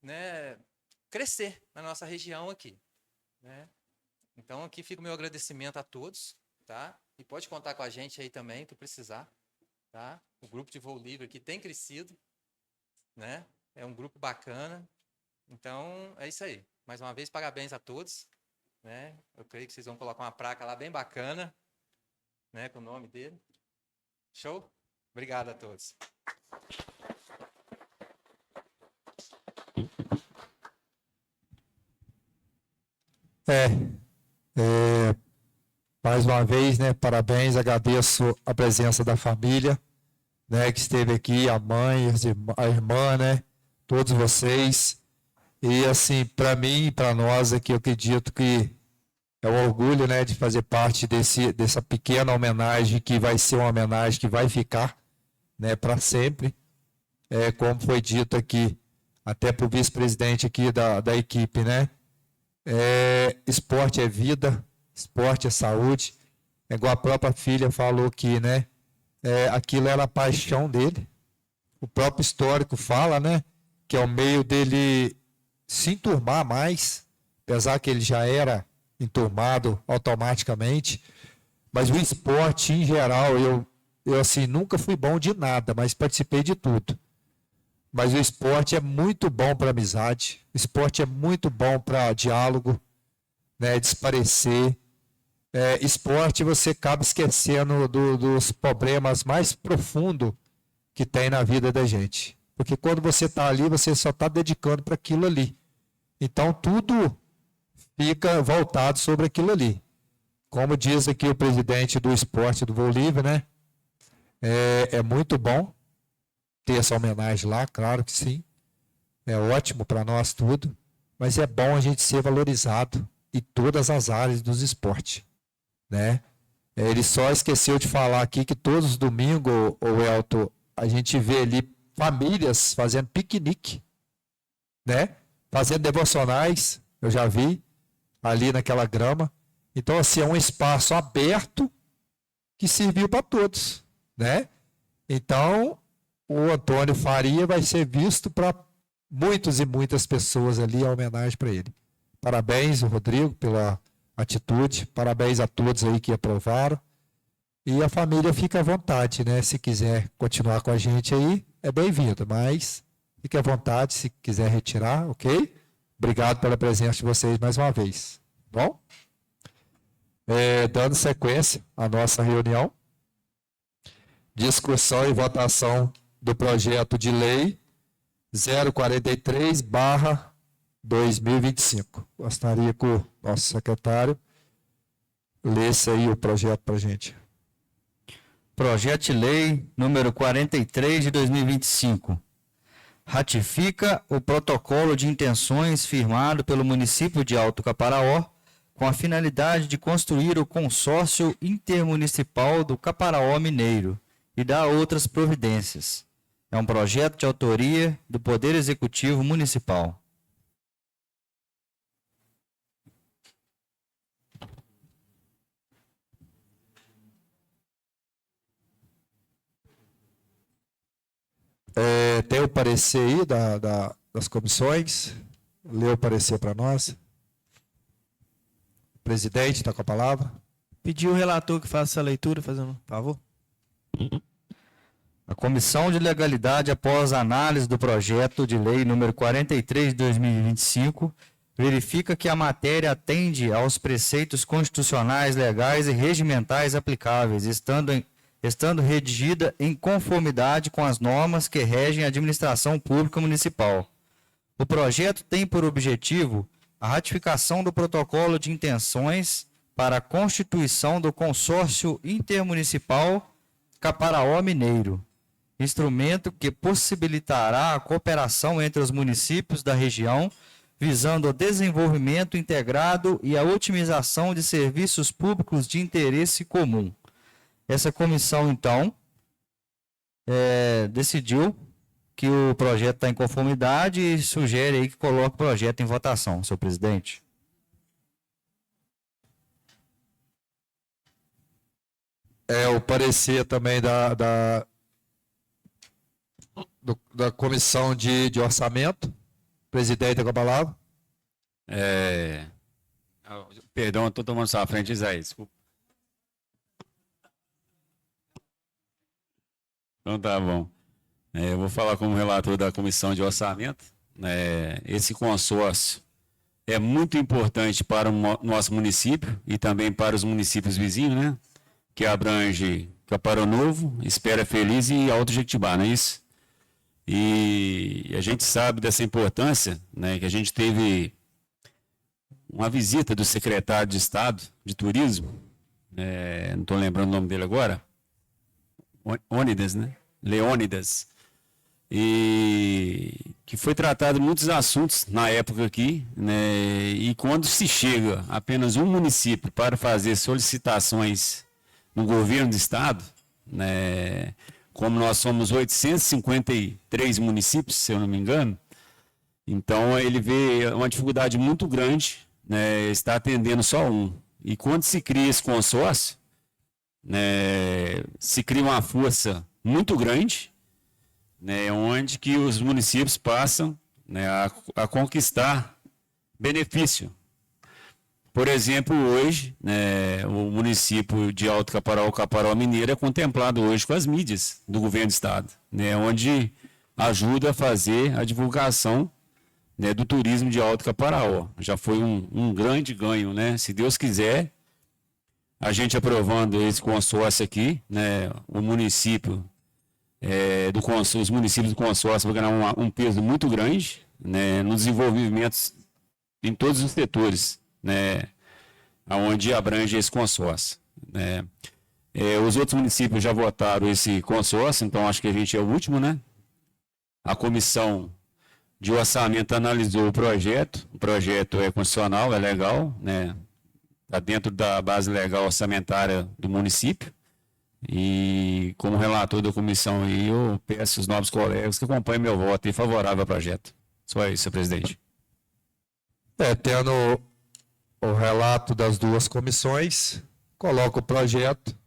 Speaker 12: né, crescer na nossa região aqui, né? Então, aqui fica o meu agradecimento a todos, tá? E pode contar com a gente aí também, que precisar, tá? O grupo de voo livre aqui tem crescido, né? É um grupo bacana. Então, é isso aí. Mais uma vez, parabéns a todos, né? Eu creio que vocês vão colocar uma placa lá bem bacana, né, com o nome dele. Show? Obrigado a todos.
Speaker 1: Mais uma vez, né, parabéns, agradeço a presença da família, né, que esteve aqui, a mãe, a irmã, né, todos vocês. E assim, para mim e para nós aqui, eu acredito que é um orgulho, né, de fazer parte dessa pequena homenagem, que vai ser uma homenagem que vai ficar, né, para sempre. Como foi dito aqui, até para o vice-presidente aqui da equipe, né, esporte é vida, esporte é saúde. É igual a própria filha falou aqui, né, aquilo era a paixão dele. O próprio histórico fala, né, que é o meio dele se enturmar mais, apesar que ele já era enturmado automaticamente, mas o esporte em geral, eu assim, nunca fui bom de nada, mas participei de tudo. Mas o esporte é muito bom para amizade, o esporte é muito bom para diálogo, né, desaparecer. Esporte você acaba esquecendo dos problemas mais profundos que tem na vida da gente. Porque quando você está ali, você só está dedicando para aquilo ali. Então, tudo fica voltado sobre aquilo ali. Como diz aqui o presidente do esporte do voo livre, né? É muito bom ter essa homenagem lá, claro que sim. É ótimo para nós tudo. Mas é bom a gente ser valorizado em todas as áreas dos esportes, né? Ele só esqueceu de falar aqui que todos os domingos, o Elton, a gente vê ali famílias fazendo piquenique, né? Fazendo devocionais, eu já vi, ali naquela grama. Então, assim, é um espaço aberto que serviu para todos, né? Então, o Antônio Faria vai ser visto para muitas e muitas pessoas ali, a homenagem para ele. Parabéns, Rodrigo, pela atitude, parabéns a todos aí que aprovaram. E a família fica à vontade, né? Se quiser continuar com a gente aí, é bem-vindo, mas fique à vontade se quiser retirar, ok? Obrigado pela presença de vocês mais uma vez. Bom? Dando sequência à nossa reunião, discussão e votação do projeto de lei 043/2025. Gostaria que o nosso secretário lesse aí o projeto para a gente.
Speaker 3: Projeto de lei número 43 de 2025. Ratifica o protocolo de intenções firmado pelo município de Alto Caparaó com a finalidade de construir o consórcio intermunicipal do Caparaó Mineiro e dá outras providências. É um projeto de autoria do Poder Executivo Municipal.
Speaker 1: Tem o parecer aí das comissões. Lê o parecer para nós. O presidente está com a palavra.
Speaker 10: Pedir o relator que faça essa leitura, fazendo um favor.
Speaker 3: A Comissão de Legalidade, após a análise do projeto de lei número 43 de 2025, verifica que a matéria atende aos preceitos constitucionais, legais e regimentais aplicáveis, estando redigida em conformidade com as normas que regem a administração pública municipal. O projeto tem por objetivo a ratificação do protocolo de intenções para a constituição do consórcio intermunicipal Caparaó Mineiro, instrumento que possibilitará a cooperação entre os municípios da região, visando o desenvolvimento integrado e a otimização de serviços públicos de interesse comum. Essa comissão, então, decidiu que o projeto está em conformidade e sugere aí que coloque o projeto em votação, senhor presidente.
Speaker 1: O parecer também da Comissão de Orçamento. Presidente, com a palavra.
Speaker 9: Perdão, estou tomando sua frente, Isaías. Desculpa. Então tá bom. Eu vou falar como relator da Comissão de Orçamento. Esse consórcio é muito importante para o nosso município e também para os municípios vizinhos, né? Que abrange Caparaó Novo, Espera Feliz e Alto Jequitibá, não é isso? E a gente sabe dessa importância, né? Que a gente teve uma visita do secretário de Estado de Turismo, não estou lembrando o nome dele agora, Leônidas, né? Leônidas. E que foi tratado muitos assuntos na época aqui, né? E quando se chega apenas um município para fazer solicitações no governo do estado, né? Como nós somos 853 municípios, se eu não me engano, então ele vê uma dificuldade muito grande, né? Está atendendo só um. E quando se cria esse consórcio, né? Se cria uma força muito grande, né, onde que os municípios passam, né, a conquistar benefício. Por exemplo, hoje, né, o município de Alto Caparaó, Caparaó Mineiro, é contemplado hoje com as mídias do governo do estado, né, onde ajuda a fazer a divulgação, né, do turismo de Alto Caparaó. Já foi um grande ganho, né? Se Deus quiser, a gente aprovando esse consórcio aqui, né, o município os municípios do consórcio vão ganhar um peso muito grande, né, no desenvolvimento em todos os setores, né, onde abrange esse consórcio, né. Os outros municípios já votaram esse consórcio, então acho que a gente é o último, né. A comissão de orçamento analisou o projeto é constitucional, é legal, né, está dentro da base legal orçamentária do município. E como relator da comissão, eu peço aos novos colegas que acompanhem meu voto e favorável ao projeto. Só isso, senhor presidente.
Speaker 1: Tendo o relato das duas comissões, coloco o projeto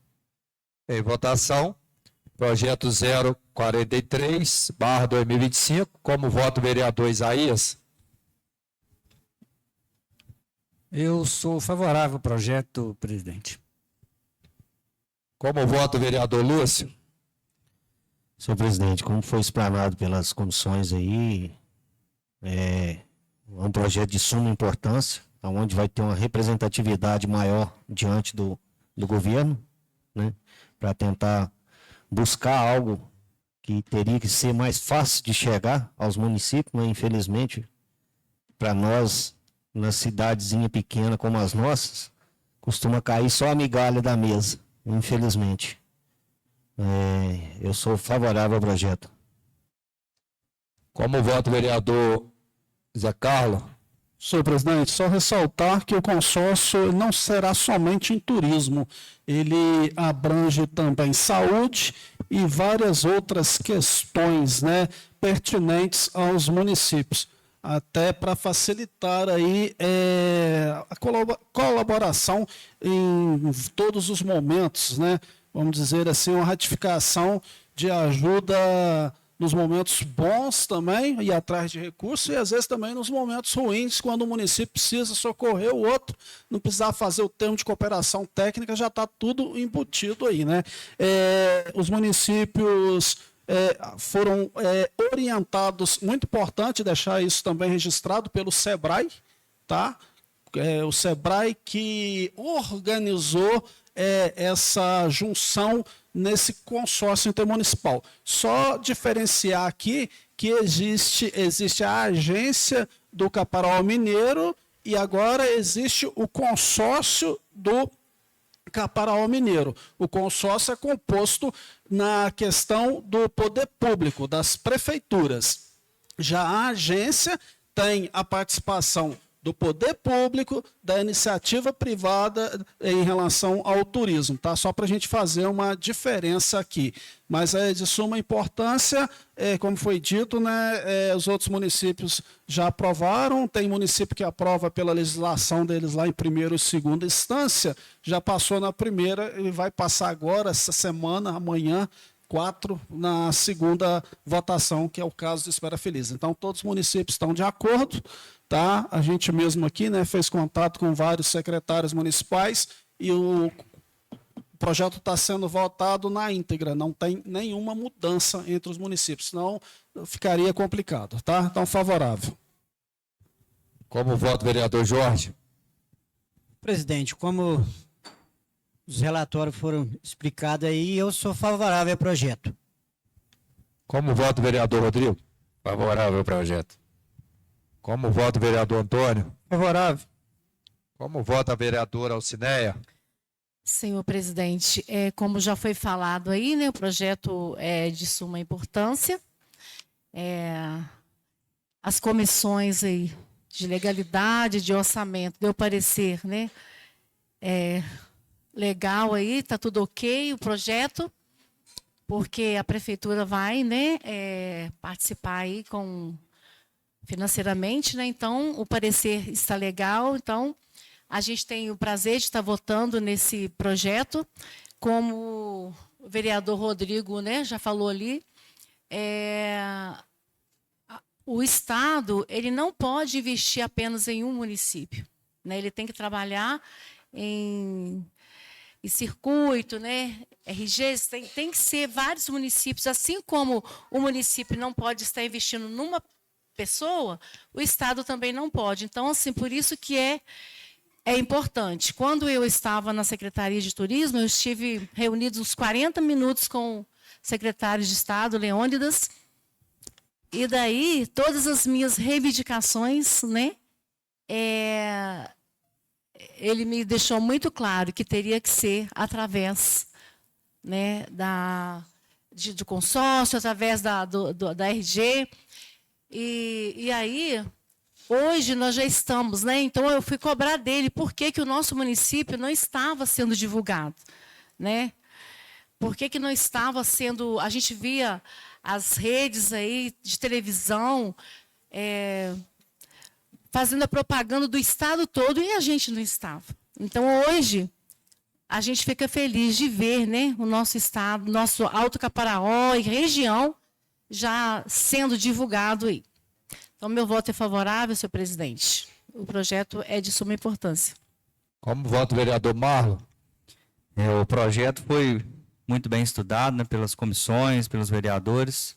Speaker 1: em votação. Projeto 043/2025. Como voto, vereador Isaías?
Speaker 13: Eu sou favorável ao projeto, presidente.
Speaker 1: Como voto, vereador Lúcio?
Speaker 6: Senhor presidente, como foi explanado pelas comissões aí, é um projeto de suma importância, onde vai ter uma representatividade maior diante do governo, né, para tentar buscar algo que teria que ser mais fácil de chegar aos municípios, mas infelizmente, para nós, na cidadezinha pequena como as nossas, costuma cair só a migalha da mesa. Infelizmente. Eu sou favorável ao projeto.
Speaker 1: Como voto, vereador Zé Carlos?
Speaker 2: Senhor presidente, só ressaltar que o consórcio não será somente em turismo. Ele abrange também saúde e várias outras questões, né, pertinentes aos municípios. Até para facilitar aí a colaboração em todos os momentos, né? Vamos dizer assim, uma ratificação de ajuda nos momentos bons também, ir atrás de recursos, e às vezes também nos momentos ruins, quando o município precisa socorrer o outro, não precisar fazer o termo de cooperação técnica, já está tudo embutido aí, né? Os municípios foram orientados, muito importante deixar isso também registrado pelo SEBRAE, tá? O SEBRAE que organizou essa junção nesse consórcio intermunicipal. Só diferenciar aqui que existe a agência do Caparaó Mineiro e agora existe o consórcio do Caparaó Mineiro. O consórcio é composto na questão do poder público, das prefeituras. Já a agência tem a participação do poder público, da iniciativa privada em relação ao turismo, tá? Só para a gente fazer uma diferença aqui. Mas é de suma importância, como foi dito, né, os outros municípios já aprovaram, tem município que aprova pela legislação deles lá em primeira e segunda instância, já passou na primeira e vai passar agora, essa semana, amanhã, 4 na segunda votação, que é o caso de Espera Feliz. Então, todos os municípios estão de acordo, tá? A gente mesmo aqui, né, fez contato com vários secretários municipais e o projeto está sendo votado na íntegra, não tem nenhuma mudança entre os municípios, senão ficaria complicado, tá? Então, favorável.
Speaker 1: Como vota o vereador Jorge?
Speaker 8: Presidente, como os relatórios foram explicados aí, eu sou favorável ao projeto.
Speaker 1: Como vota o vereador Rodrigo?
Speaker 9: Favorável ao projeto.
Speaker 1: Como vota o vereador Antônio?
Speaker 10: Favorável.
Speaker 1: Como vota a vereadora Alcineia?
Speaker 7: Senhor presidente, como já foi falado aí, né, o projeto é de suma importância. As comissões aí de legalidade, de orçamento, deu parecer, né? Legal aí, está tudo ok o projeto, porque a prefeitura vai, né, participar aí financeiramente, né? Então, o parecer está legal, então a gente tem o prazer de estar votando nesse projeto, como o vereador Rodrigo, né, já falou ali, o Estado ele não pode investir apenas em um município, né? Ele tem que trabalhar em circuito, né? RGs, tem que ser vários municípios, assim como o município não pode estar investindo numa pessoa, o Estado também não pode. Então, assim, por isso que é importante. Quando eu estava na Secretaria de Turismo, eu estive reunido uns 40 minutos com o secretário de Estado, Leônidas, e daí todas as minhas reivindicações, né, ele me deixou muito claro que teria que ser através, né, do consórcio, através da RG, e aí hoje nós já estamos, né? Então eu fui cobrar dele por que o nosso município não estava sendo divulgado, né? Por que não estava sendo... A gente via as redes aí de televisão fazendo a propaganda do estado todo e a gente não estava. Então hoje a gente fica feliz de ver, né, o nosso estado, nosso Alto Caparaó e região já sendo divulgado aí. Então, meu voto é favorável, senhor presidente. O projeto é de suma importância.
Speaker 1: Como vota o vereador Marlon?
Speaker 3: O projeto foi muito bem estudado, né, pelas comissões, pelos vereadores.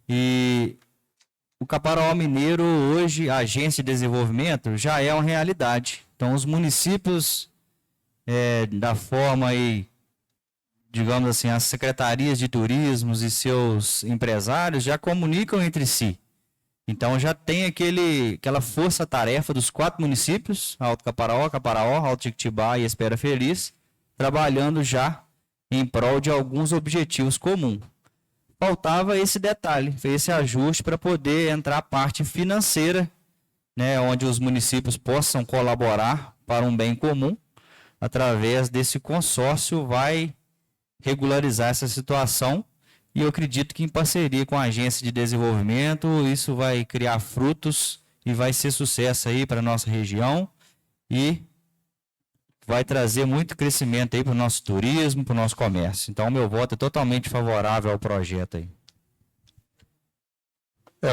Speaker 3: E o Caparaó Mineiro, hoje, a agência de desenvolvimento, já é uma realidade. Então, os municípios, da forma aí, digamos assim, as secretarias de turismo e seus empresários já comunicam entre si. Então já tem aquela força-tarefa dos 4 municípios, Alto Caparaó, Alto Jequitibá e Espera Feliz, trabalhando já em prol de alguns objetivos comuns. Faltava esse detalhe, esse ajuste para poder entrar a parte financeira, né, onde os municípios possam colaborar para um bem comum. Através desse consórcio vai regularizar essa situação. E eu acredito que em parceria com a agência de desenvolvimento, isso vai criar frutos e vai ser sucesso aí para a nossa região e vai trazer muito crescimento aí para o nosso turismo, para o nosso comércio. Então, meu voto é totalmente favorável ao projeto aí.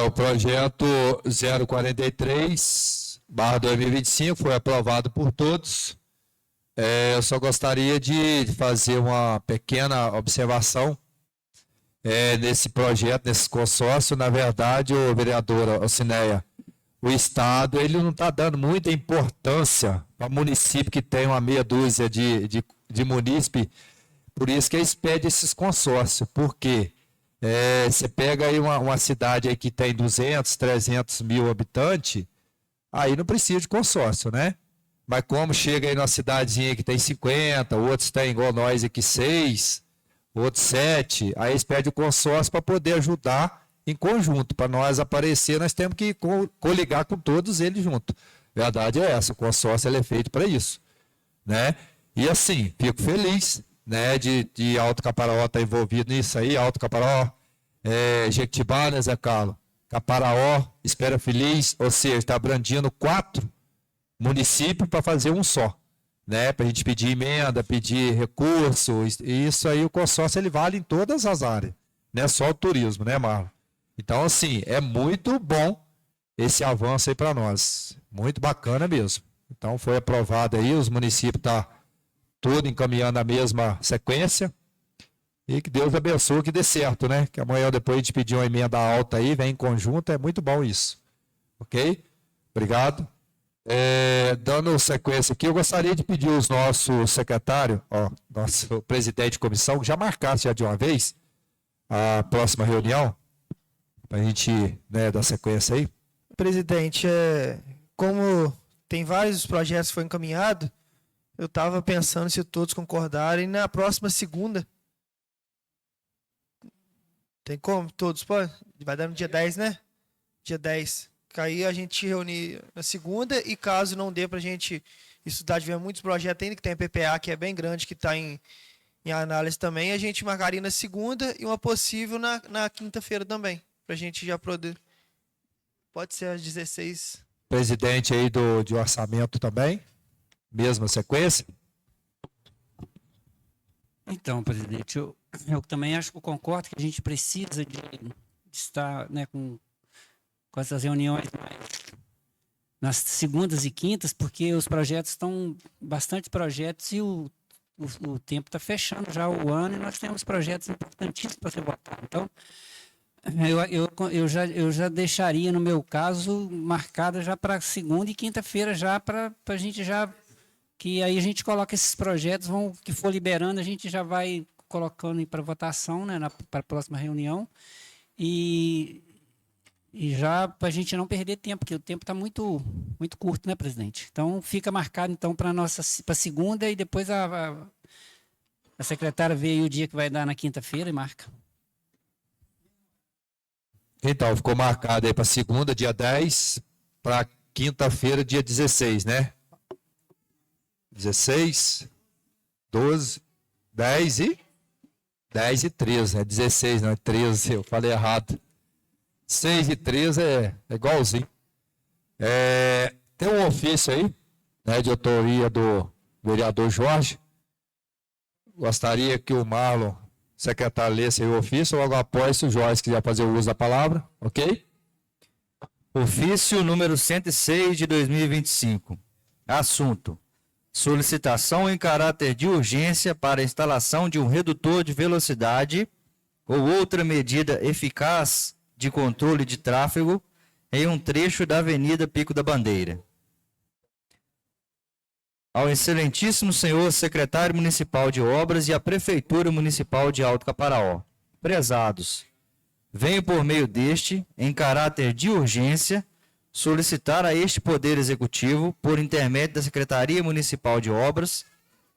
Speaker 1: O projeto 043/2025 foi aprovado por todos. Eu só gostaria de fazer uma pequena observação. Nesse projeto, nesse consórcio, na verdade, o vereador Alcineia, o Estado ele não está dando muita importância para município que tem uma meia dúzia de munícipes, por isso que eles pedem esses consórcios, porque você pega aí uma cidade aí que tem 200, 300 mil habitantes, aí não precisa de consórcio, né? Mas como chega aí numa cidadezinha que tem 50, outros têm igual nós aqui 6, outros 7, aí eles pedem o consórcio para poder ajudar em conjunto. Para nós aparecer, nós temos que coligar com todos eles juntos. Verdade é essa, o consórcio ele é feito para isso, né? E assim, fico feliz, né, de Alto Caparaó estar envolvido nisso aí, Alto Caparaó, Jequitibá, né, Zé Carlos? Caparaó, Espera Feliz, ou seja, está abrangindo 4 municípios para fazer um só, né, para a gente pedir emenda, pedir recurso, e isso aí o consórcio ele vale em todas as áreas, não é só o turismo, né, Marlon? Então, assim, é muito bom esse avanço aí para nós, muito bacana mesmo. Então, foi aprovado aí, os municípios estão tudo encaminhando a mesma sequência, e que Deus abençoe, que dê certo, né? Que amanhã depois a gente pedir uma emenda alta aí, vem em conjunto, é muito bom isso. Ok? Obrigado. Dando sequência aqui, eu gostaria de pedir aos nossos secretários, nosso presidente de comissão, que já marcasse já de uma vez a próxima reunião, para a gente, né, dar sequência aí.
Speaker 10: Presidente, como tem vários projetos que foram encaminhados, eu estava pensando se todos concordarem, na próxima segunda. Tem como? Todos? Pô, vai dar no dia 10, né? Dia 10. Aí a gente reúne na segunda e caso não dê para a gente estudar, tiver muitos projetos ainda, que tem a PPA, que é bem grande, que está em análise também, a gente marcaria na segunda e uma possível na quinta-feira também, para a gente já poder. Pode ser às 16.
Speaker 1: Presidente aí de orçamento também, mesma sequência.
Speaker 5: Então, presidente, eu também acho que eu concordo que a gente precisa de estar, né, com essas reuniões nas segundas e quintas, porque os projetos estão, bastante projetos, e o tempo está fechando já o ano, e nós temos projetos importantíssimos para ser votados. Então, eu já deixaria, no meu caso, marcada já para segunda e quinta-feira, já para a gente já... Que aí a gente coloca esses projetos, que for liberando, a gente já vai colocando para votação, né, para a próxima reunião. E já para a gente não perder tempo, porque o tempo está muito curto, né, presidente? Então fica marcado então para segunda, e depois a secretária vê aí o dia que vai dar na quinta-feira e marca.
Speaker 1: Então, ficou marcado aí para segunda, dia 10, para quinta-feira, dia 16, né? 16, 12, 10 e 13, né? 16, não é 13, eu falei errado. 6 e 13 é igualzinho. Tem um ofício aí, né, de autoria do vereador Jorge. Gostaria que o Marlon, secretário, lesse aí o ofício, logo após, se o Jorge quiser fazer o uso da palavra, ok?
Speaker 3: Ofício número 106 de 2025. Assunto: solicitação em caráter de urgência para a instalação de um redutor de velocidade ou outra medida eficaz de controle de tráfego em um trecho da Avenida Pico da Bandeira. Ao excelentíssimo senhor secretário municipal de obras e à Prefeitura Municipal de Alto Caparaó. Prezados, venho por meio deste, em caráter de urgência, solicitar a este Poder Executivo, por intermédio da Secretaria Municipal de Obras,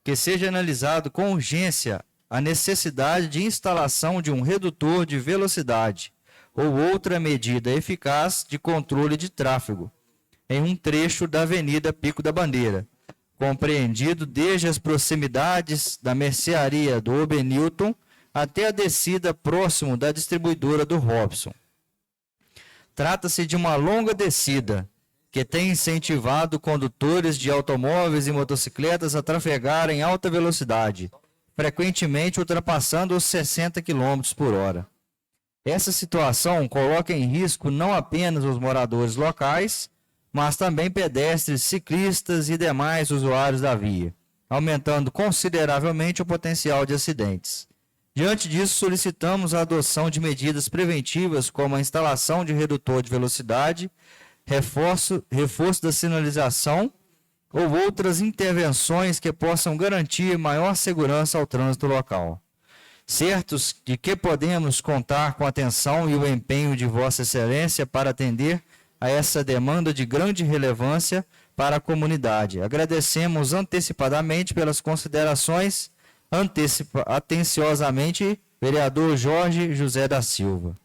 Speaker 3: que seja analisado com urgência a necessidade de instalação de um redutor de velocidade ou outra medida eficaz de controle de tráfego em um trecho da Avenida Pico da Bandeira, compreendido desde as proximidades da mercearia do Obenilton até a descida próximo da distribuidora do Robson. Trata-se de uma longa descida que tem incentivado condutores de automóveis e motocicletas a trafegar em alta velocidade, frequentemente ultrapassando os 60 km por hora. Essa situação coloca em risco não apenas os moradores locais, mas também pedestres, ciclistas e demais usuários da via, aumentando consideravelmente o potencial de acidentes. Diante disso, solicitamos a adoção de medidas preventivas como a instalação de redutor de velocidade, reforço da sinalização ou outras intervenções que possam garantir maior segurança ao trânsito local. Certos de que podemos contar com a atenção e o empenho de Vossa Excelência para atender a essa demanda de grande relevância para a comunidade. Agradecemos antecipadamente pelas considerações. Atenciosamente, vereador Jorge José da Silva.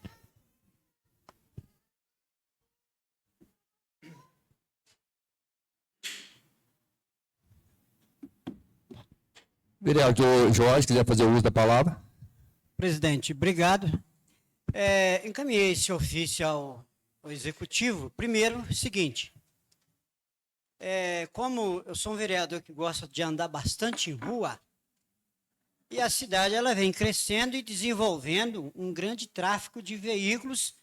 Speaker 1: Vereador Jorge, quiser fazer o uso da palavra.
Speaker 8: Presidente, obrigado. Encaminhei esse ofício ao Executivo. Primeiro, o seguinte. como eu sou um vereador que gosta de andar bastante em rua, e a cidade ela vem crescendo e desenvolvendo um grande tráfego de veículos,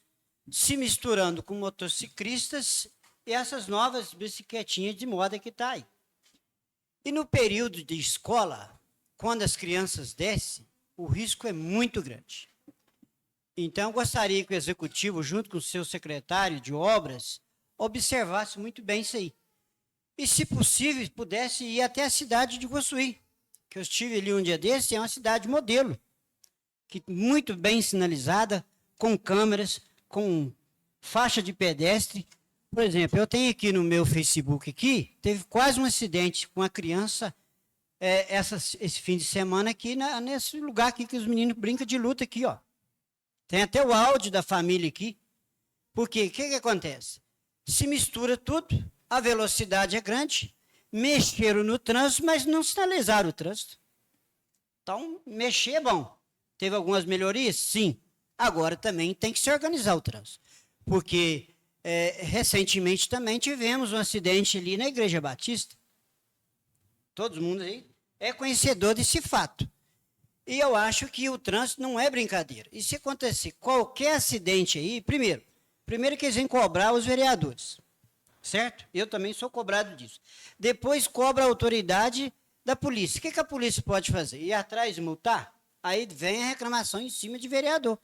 Speaker 8: se misturando com motociclistas e essas novas bicicletinhas de moda que está aí. E no período de escola, quando as crianças descem, o risco é muito grande. Então, eu gostaria que o executivo, junto com o seu secretário de obras, observasse muito bem isso aí. E, se possível, pudesse ir até a cidade de Guaçuí, que eu estive ali um dia desse, é uma cidade modelo, que muito bem sinalizada, com câmeras, com faixa de pedestre. Por exemplo, eu tenho aqui no meu Facebook, teve quase um acidente com uma criança esse fim de semana aqui, nesse lugar aqui que os meninos brincam de luta aqui, ó. Tem até o áudio da família aqui. Porque o que acontece? Se mistura tudo, a velocidade é grande, mexeram no trânsito, mas não sinalizaram o trânsito. Então, mexer é bom. Teve algumas melhorias? Sim. Agora também tem que se organizar o trânsito. Porque recentemente também tivemos um acidente ali na Igreja Batista. Todo mundo aí é conhecedor desse fato. E eu acho que o trânsito não é brincadeira. E se acontecer qualquer acidente aí, primeiro que eles vêm cobrar os vereadores, certo? Eu também sou cobrado disso. Depois cobra a autoridade da polícia. O que a polícia pode fazer? Ir atrás e multar? Aí vem a reclamação em cima de vereador.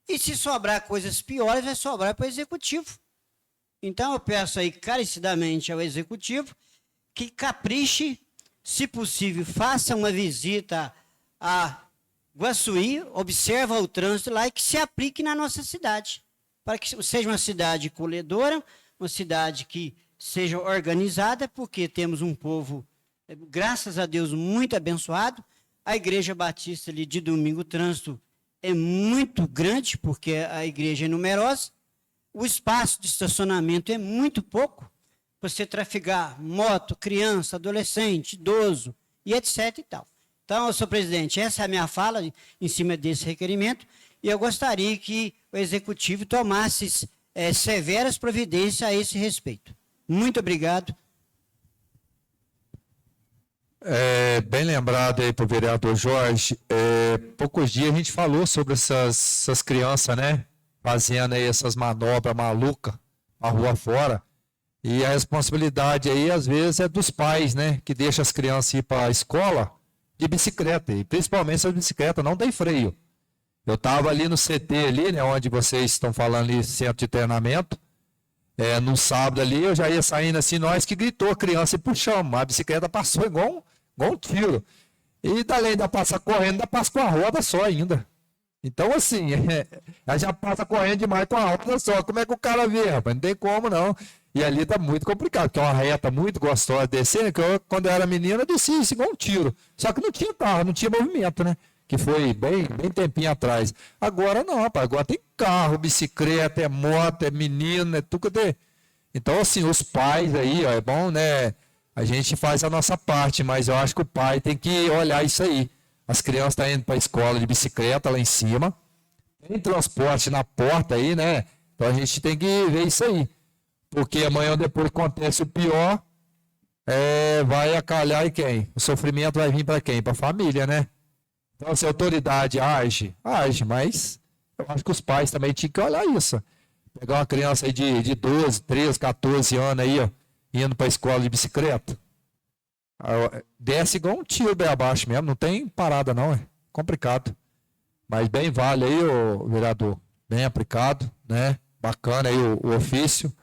Speaker 8: E se sobrar coisas piores, vai sobrar para o executivo. Então eu peço aí carecidamente ao executivo que capriche, se possível, faça uma visita a Guaçuí, observa o trânsito lá e que se aplique na nossa cidade, para que seja uma cidade colhedora, uma cidade que seja organizada, porque temos um povo, graças a Deus, muito abençoado. A Igreja Batista ali de domingo, o trânsito é muito grande, porque a igreja é numerosa, o espaço de estacionamento é muito pouco, você trafegar moto, criança, adolescente, idoso, e etc. e tal. Então, senhor presidente, essa é a minha fala em cima desse requerimento, e eu gostaria que o executivo tomasse severas providências a esse respeito. Muito obrigado.
Speaker 1: Bem lembrado aí para o vereador Jorge, poucos dias a gente falou sobre essas crianças, né, fazendo aí essas manobras malucas a rua fora, e a responsabilidade aí às vezes é dos pais, né, que deixam as crianças ir para a escola de bicicleta, e principalmente se a bicicleta não tem freio. Eu estava ali no CT, ali, né, onde vocês estão falando ali, centro de treinamento, no sábado ali, eu já ia saindo assim, nós que gritou a criança e puxamos, a bicicleta passou igual um tiro. E além ainda passa correndo, ainda passa com a roda só ainda. Então, assim, ela já passa correndo demais com a roda só. Como é que o cara vê, rapaz? Não tem como, não. E ali tá muito complicado, porque é uma reta muito gostosa de descer, que eu, quando eu era menina, eu descia isso igual um tiro. Só que não tinha carro, não tinha movimento, né? Que foi bem tempinho atrás. Agora não, rapaz. Agora tem carro, bicicleta, é moto, é menino, é tudo que tem. Então, assim, os pais aí, ó, é bom, né? A gente faz a nossa parte, mas eu acho que o pai tem que olhar isso aí. As crianças estão indo para a escola de bicicleta lá em cima. Tem transporte na porta aí, né? Então a gente tem que ver isso aí. Porque amanhã ou depois acontece o pior, vai acalhar e quem? O sofrimento vai vir para quem? Para a família, né? Então, se a autoridade age, mas eu acho que os pais também tinham que olhar isso. Pegar uma criança aí de 12, 13, 14 anos aí, ó, indo para a escola de bicicleta. Desce igual um tiro bem abaixo mesmo, não tem parada não, é complicado. Mas bem vale aí, o vereador, bem aplicado, né? Bacana aí o ofício.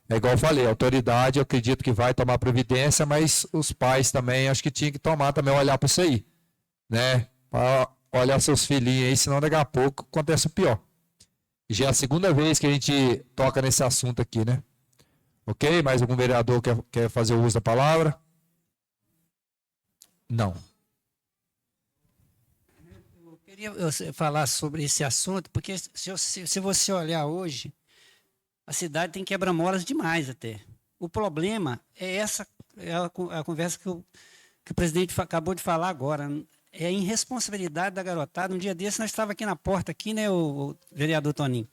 Speaker 1: É igual eu falei, a autoridade eu acredito que vai tomar providência, mas os pais também acho que tinham que tomar também, olhar para isso aí, né? Para olhar seus filhinhos aí, senão daqui a pouco acontece o pior. Já é a segunda vez que a gente toca nesse assunto aqui, né? Ok? Mais algum vereador quer fazer o uso da palavra? Não.
Speaker 13: Eu queria falar sobre esse assunto, porque se você olhar hoje, a cidade tem quebra-molas demais até. O problema é a conversa que o presidente acabou de falar agora. É a irresponsabilidade da garotada. Um dia desse, nós estávamos aqui na porta, aqui, né, o vereador Toninho.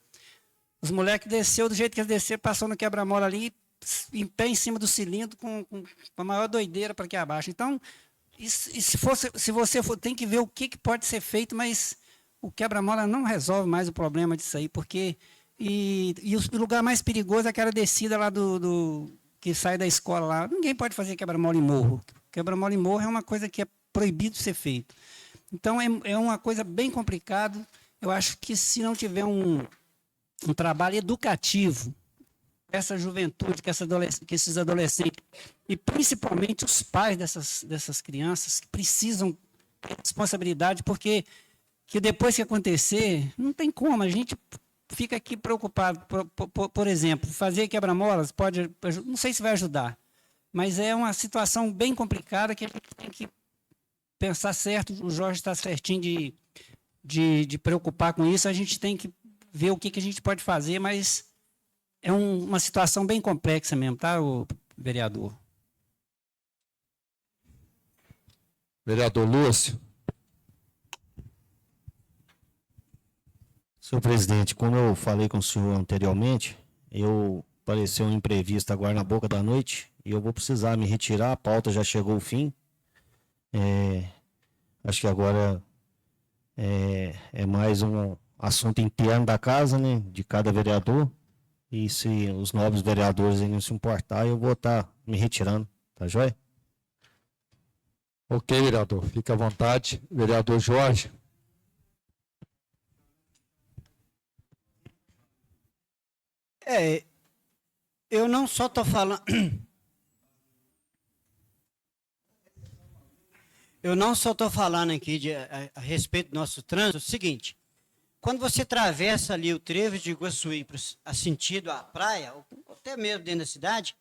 Speaker 13: Os moleques desceu do jeito que eles desceram, passou no quebra-mola ali, em pé em cima do cilindro com a maior doideira para aqui abaixo. Então, se você for, tem que ver o que pode ser feito, mas o quebra-mola não resolve mais o problema disso aí, porque e o lugar mais perigoso é aquela descida lá do que sai da escola lá. Ninguém pode fazer quebra-mola em morro. Quebra-mola em morro é uma coisa que é proibido de ser feito. Então é uma coisa bem complicada. Eu acho que se não tiver um trabalho educativo, essa juventude, que esses adolescentes, e principalmente os pais dessas crianças, que precisam ter responsabilidade, porque que depois que acontecer, não tem como, a gente fica aqui preocupado. Por exemplo, fazer quebra-molas pode, não sei se vai ajudar, mas é uma situação bem complicada que a gente tem que pensar certo. O Jorge está certinho de preocupar com isso, a gente tem que ver o que a gente pode fazer, mas é uma situação bem complexa mesmo, tá, o vereador?
Speaker 1: Vereador Lúcio.
Speaker 6: Senhor presidente, como eu falei com o senhor anteriormente, apareceu um imprevisto agora na boca da noite e eu vou precisar me retirar, a pauta já chegou ao fim. Acho que agora é mais um assunto interno da casa, né, de cada vereador. E se os novos vereadores não se importar, eu vou estar me retirando, tá joia?
Speaker 1: Ok, vereador, fica à vontade. Vereador Jorge.
Speaker 8: Eu não só estou falando... Eu não só estou falando aqui a respeito do nosso trânsito, é o seguinte: quando você atravessa ali o trevo de Iguaçuí a sentido à praia, ou até mesmo dentro da cidade,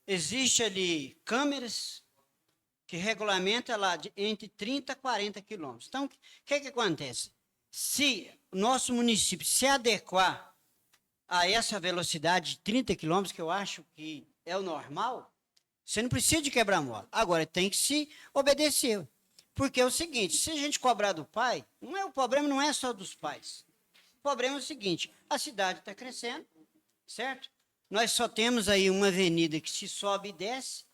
Speaker 8: existe ali câmeras que regulamentam lá entre 30 a 40 quilômetros. Então, o que acontece? Se o nosso município se adequar a essa velocidade de 30 quilômetros, que eu acho que é o normal, você não precisa de quebra-mola. Agora, tem que se obedecer. Porque é o seguinte, se a gente cobrar do pai, o problema não é só dos pais. O problema é o seguinte, a cidade está crescendo, certo? Nós só temos aí uma avenida que se sobe e desce,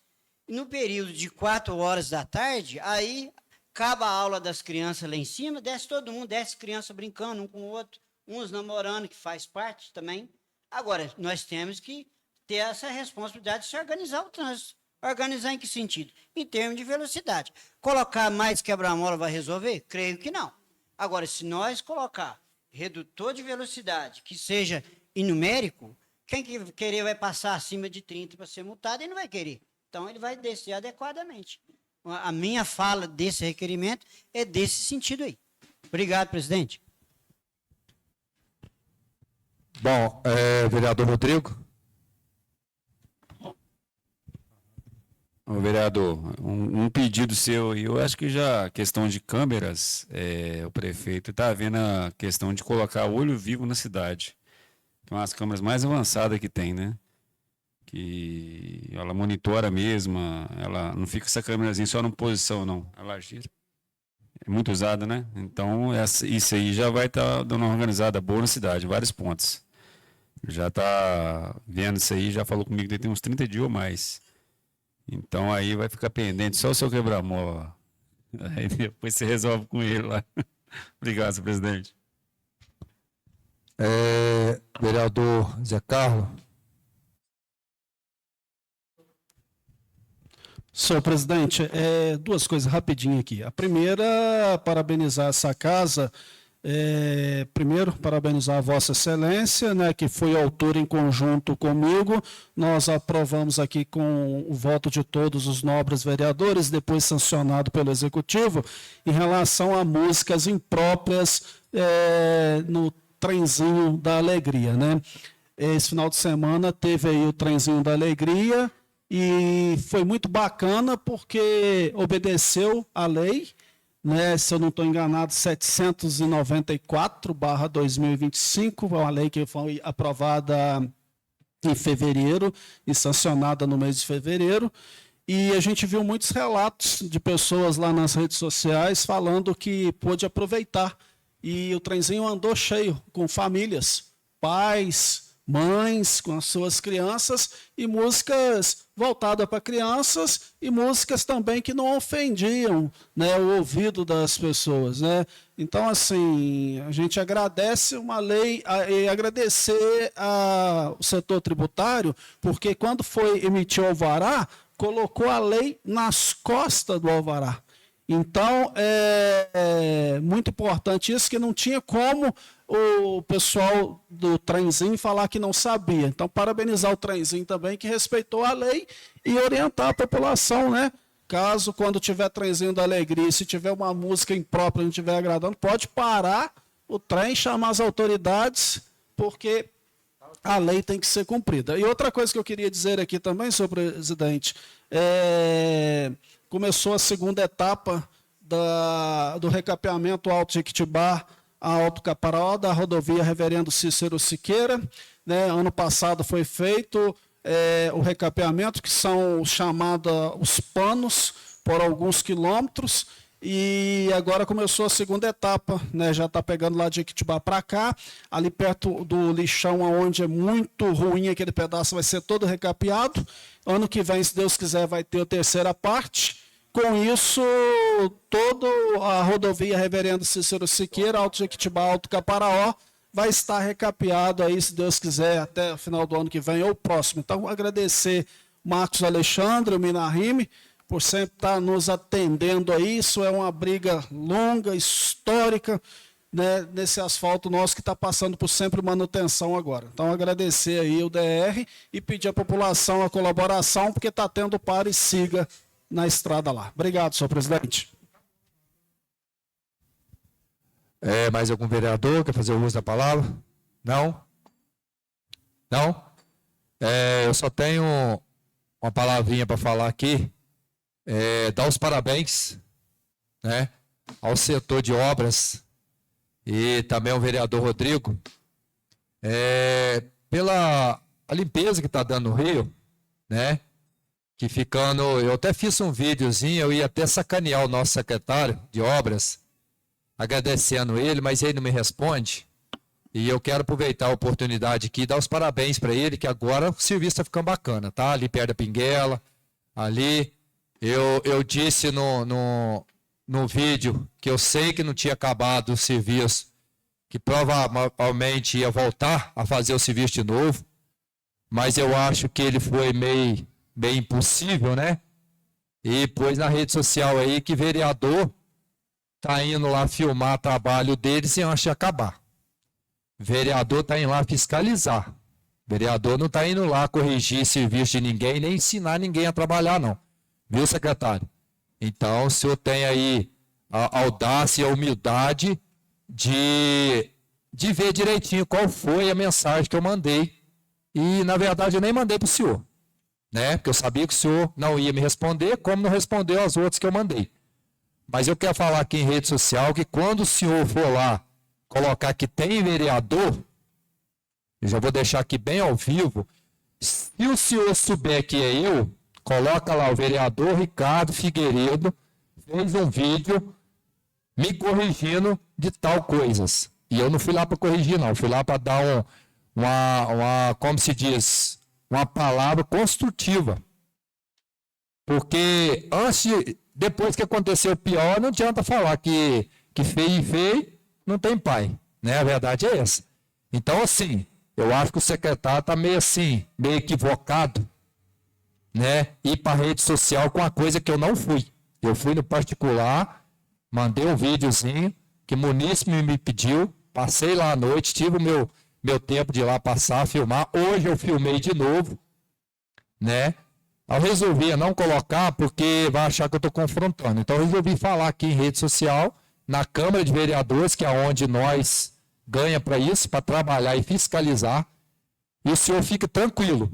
Speaker 8: e no período de 4 horas da tarde, aí acaba a aula das crianças lá em cima, desce todo mundo, desce criança brincando um com o outro, uns namorando, que faz parte também. Agora, nós temos que ter essa responsabilidade de se organizar o trânsito. Organizar em que sentido? Em termos de velocidade. Colocar mais quebra-mola vai resolver? Creio que não. Agora, se nós colocar redutor de velocidade que seja numérico, quem querer vai passar acima de 30 para ser multado e não vai querer. Então, ele vai descer adequadamente. A minha fala desse requerimento é desse sentido aí. Obrigado, presidente.
Speaker 1: Bom, vereador Rodrigo.
Speaker 9: Ô, vereador, um pedido seu, eu acho que já a questão de câmeras, o prefeito está vendo a questão de colocar olho vivo na cidade. São as câmeras mais avançadas que tem, né? Que ela monitora mesmo, ela não fica essa câmerazinha só numa posição, não. Ela gira. É muito usada, né? Então, isso aí já vai estar dando uma organizada boa na cidade, em vários pontos. Já está vendo isso aí, já falou comigo que tem uns 30 dias ou mais. Então aí vai ficar pendente só o seu quebra-mola. Aí depois você resolve com ele lá. Obrigado, senhor presidente.
Speaker 1: Vereador Zé Carlos.
Speaker 2: Senhor presidente, duas coisas rapidinho aqui. A primeira, parabenizar essa casa. Primeiro, parabenizar a Vossa Excelência, né, que foi autor em conjunto comigo. Nós aprovamos aqui com o voto de todos os nobres vereadores, depois sancionado pelo Executivo, em relação a músicas impróprias no Trenzinho da Alegria, né? Esse final de semana teve aí o Trenzinho da Alegria e foi muito bacana porque obedeceu à lei, né, se eu não estou enganado, 794/2025, uma lei que foi aprovada em fevereiro e sancionada no mês de fevereiro. E a gente viu muitos relatos de pessoas lá nas redes sociais falando que pôde aproveitar. E o trenzinho andou cheio, com famílias, pais, mães com as suas crianças, e músicas voltadas para crianças e músicas também que não ofendiam, né, o ouvido das pessoas, né? Então, assim, a gente agradece uma lei e agradecer ao setor tributário, porque quando foi emitir o alvará, colocou a lei nas costas do alvará. Então, é muito importante isso, que não tinha como o pessoal do trenzinho falar que não sabia. Então, parabenizar o trenzinho também, que respeitou a lei e orientar a população, né? Caso, quando tiver trenzinho da alegria, se tiver uma música imprópria e não estiver agradando, pode parar o trem, chamar as autoridades, porque a lei tem que ser cumprida. E outra coisa que eu queria dizer aqui também, senhor presidente, começou a segunda etapa do recapeamento Alto Jequitibá a Alto Caparaó, da rodovia Reverendo Cícero Siqueira, né? Ano passado foi feito o recapeamento, que são os panos, por alguns quilômetros, e agora começou a segunda etapa, né? Já está pegando lá de Jequitibá para cá, ali perto do lixão, onde é muito ruim aquele pedaço, vai ser todo recapeado. Ano que vem, se Deus quiser, vai ter a terceira parte. Com isso, toda a rodovia Reverendo Cícero Siqueira, Alto Jequitibá, Alto Caparaó, vai estar recapeado aí, se Deus quiser, até o final do ano que vem ou próximo. Então, agradecer Marcos Alexandre, o Minarime, por sempre estar nos atendendo aí. Isso é uma briga longa, histórica, né, nesse asfalto nosso que está passando por sempre manutenção agora. Então, agradecer aí o DR e pedir à população a colaboração, porque está tendo pare e siga na estrada lá. Obrigado, senhor presidente.
Speaker 1: Mais algum vereador quer fazer o uso da palavra? Não? Não? Eu só tenho uma palavrinha para falar aqui. Dar os parabéns, né, ao setor de obras e também ao vereador Rodrigo pela a limpeza que está dando no Rio, né? Que ficando, eu até fiz um videozinho, eu ia até sacanear o nosso secretário de obras, agradecendo ele, mas ele não me responde. E eu quero aproveitar a oportunidade aqui e dar os parabéns para ele, que agora o serviço está ficando bacana, tá? Ali perto da Pinguela, ali. Eu disse no vídeo que eu sei que não tinha acabado o serviço, que provavelmente ia voltar a fazer o serviço de novo, mas eu acho que ele foi meio impossível, né? E pôs na rede social aí que vereador tá indo lá filmar trabalho dele sem antes de acabar. Vereador tá indo lá fiscalizar. Vereador não tá indo lá corrigir serviço de ninguém, nem ensinar ninguém a trabalhar, não. Viu, secretário? Então, o senhor tem aí a audácia e a humildade de ver direitinho qual foi a mensagem que eu mandei. E, na verdade, eu nem mandei para o senhor, né? Porque eu sabia que o senhor não ia me responder, como não respondeu as outras que eu mandei. Mas eu quero falar aqui em rede social que quando o senhor for lá colocar que tem vereador, eu já vou deixar aqui bem ao vivo, se o senhor souber que é eu, coloca lá o vereador Ricardo Figueiredo, fez um vídeo me corrigindo de tal coisas. E eu não fui lá para corrigir, não. Eu fui lá para dar como se diz, uma palavra construtiva. Porque depois que aconteceu o pior, não adianta falar que feio e feio não tem pai. Né? A verdade é essa. Então, assim, eu acho que o secretário está meio assim, meio equivocado, né? Ir para a rede social com uma coisa que eu não fui. Eu fui no particular, mandei um videozinho que o munícipe me pediu, passei lá à noite, tive o meu tempo de ir lá passar, filmar. Hoje eu filmei de novo, né? Eu resolvi não colocar porque vai achar que eu estou confrontando. Então eu resolvi falar aqui em rede social, na Câmara de Vereadores, que é onde nós ganha para isso, para trabalhar e fiscalizar. E o senhor fique tranquilo,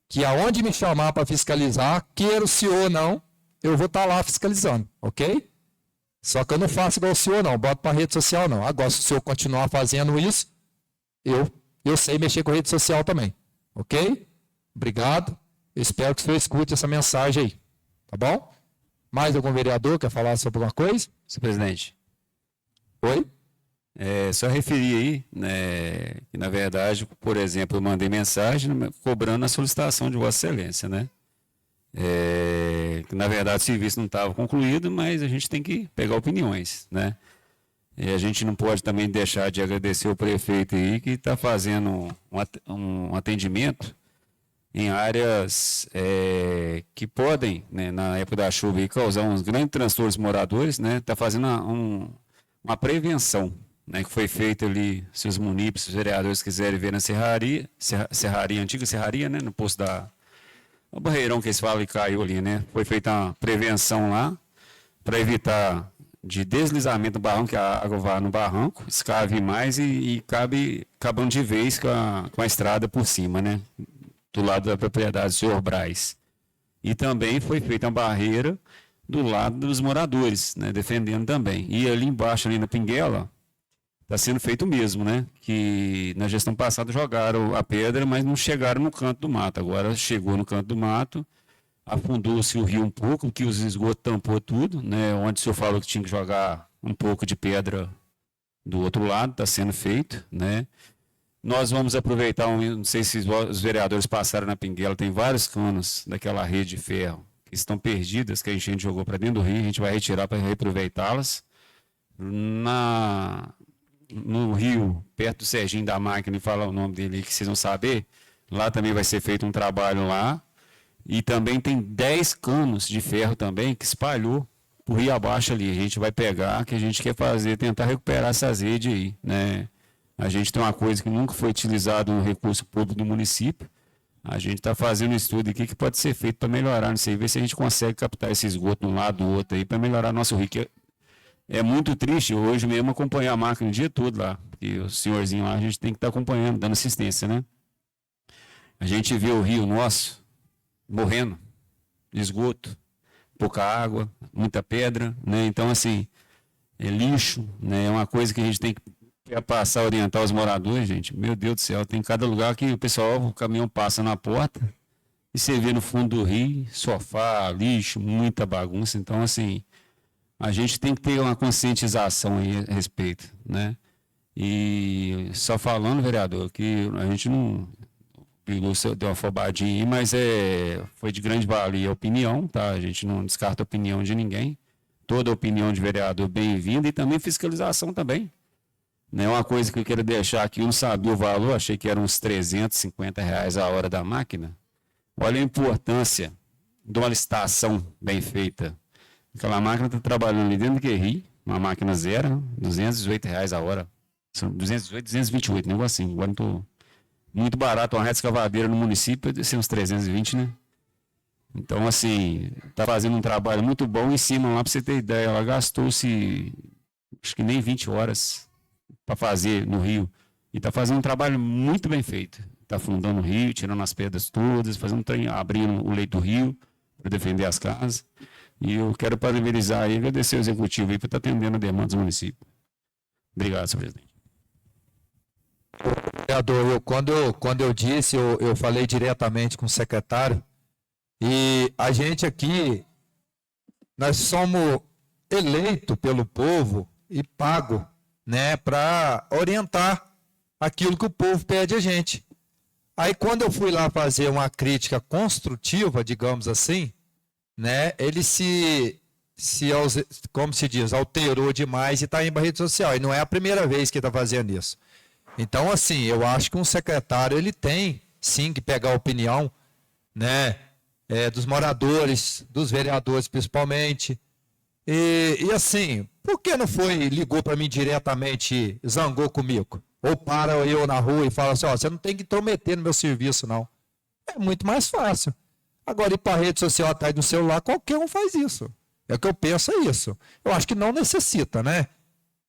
Speaker 1: que aonde me chamar para fiscalizar, queira o senhor ou não, eu vou estar lá fiscalizando, ok? Só que eu não faço igual o senhor não, boto para rede social não. Agora, se o senhor continuar fazendo isso, eu sei mexer com rede social também, ok? Obrigado, espero que o senhor escute essa mensagem aí, tá bom? Mais algum vereador quer falar sobre alguma coisa?
Speaker 9: Senhor presidente.
Speaker 1: Oi?
Speaker 9: Só referir aí, né, que na verdade, por exemplo, eu mandei mensagem cobrando a solicitação de Vossa Excelência, né? Que na verdade o serviço não estava concluído, mas a gente tem que pegar opiniões, né? E a gente não pode também deixar de agradecer o prefeito aí que está fazendo um atendimento em áreas que podem, né, na época da chuva, aí, causar uns grandes transtornos moradores, né? Está fazendo uma prevenção, né, que foi feita ali, se os munícipes, os vereadores quiserem ver na serraria, antiga serraria, né, no posto o barreirão que eles falam que caiu ali, né? Foi feita uma prevenção lá para evitar de deslizamento do barranco, que a água vá no barranco, escave mais e acabando de vez com a estrada por cima, né? Do lado da propriedade do senhor Braz. E também foi feita uma barreira do lado dos moradores, né? Defendendo também. E ali embaixo, ali na Pinguela, está sendo feito o mesmo, né? Que na gestão passada jogaram a pedra, mas não chegaram no canto do mato. Agora chegou no canto do mato, afundou-se o rio um pouco, que os esgotos tampou tudo, né? Onde o senhor falou que tinha que jogar um pouco de pedra do outro lado, está sendo feito, né? Nós vamos aproveitar, não sei se os vereadores passaram na Pinguela, tem vários canos daquela rede de ferro que estão perdidas, que a gente jogou para dentro do rio, a gente vai retirar para reaproveitá-las. No rio, perto do Serginho da Máquina, e falar o nome dele aí que vocês vão saber, lá também vai ser feito um trabalho lá. E também tem 10 canos de ferro também que espalhou por rio abaixo ali. A gente vai pegar, que a gente quer fazer, tentar recuperar essas redes aí, né? A gente tem uma coisa que nunca foi utilizado no recurso público do município. A gente está fazendo um estudo aqui que pode ser feito para melhorar, não sei, ver se a gente consegue captar esse esgoto de um lado do outro aí para melhorar nosso rio. É muito triste hoje mesmo acompanhar a máquina o dia todo lá. E o senhorzinho lá, a gente tem que estar acompanhando, dando assistência, né? A gente vê o rio nosso morrendo de esgoto, pouca água, muita pedra, né? Então, assim, é lixo, né? É uma coisa que a gente tem que passar a orientar os moradores, gente. Meu Deus do céu, tem cada lugar que o caminhão passa na porta e você vê no fundo do rio, sofá, lixo, muita bagunça. Então, assim, a gente tem que ter uma conscientização aí a respeito, né? E só falando, vereador, que a gente não deu uma afobadinha aí, mas foi de grande valia a opinião, tá? A gente não descarta a opinião de ninguém. Toda opinião de vereador bem-vinda e também fiscalização também. Né? Uma coisa que eu quero deixar aqui, eu não sabia o valor, achei que eram uns R$350 a hora da máquina. Olha a importância de uma licitação bem feita. Aquela máquina está trabalhando ali dentro do QRI, uma máquina zero, R$218 a hora. São 218, 228, negocinho. Agora não estou... Muito barato, uma reta escavadeira no município, deve ser uns 320, né? Então, assim, está fazendo um trabalho muito bom em cima lá, para você ter ideia. Ela gastou-se, acho que nem 20 horas para fazer no rio. E está fazendo um trabalho muito bem feito. Está afundando o rio, tirando as pedras todas, fazendo um trem, abrindo o leito do rio para defender as casas. E eu quero parabenizar e agradecer ao executivo aí por estar atendendo a demanda do município. Obrigado, senhor presidente.
Speaker 1: Vereador, quando eu disse, eu falei diretamente com o secretário, e a gente aqui, nós somos eleitos pelo povo e pago, né, para orientar aquilo que o povo pede a gente. Aí quando eu fui lá fazer uma crítica construtiva, digamos assim, né, ele como se diz, alterou demais e está em rede social. E não é a primeira vez que está fazendo isso. Então, assim, eu acho que um secretário, ele tem, sim, que pegar a opinião, né, dos moradores, dos vereadores, principalmente. E assim, por que não ligou para mim diretamente e zangou comigo? Ou para eu na rua e fala assim, ó, você não tem que intrometer no meu serviço, não. É muito mais fácil. Agora, ir para a rede social atrás do celular, qualquer um faz isso. É o que eu penso, é isso. Eu acho que não necessita, né?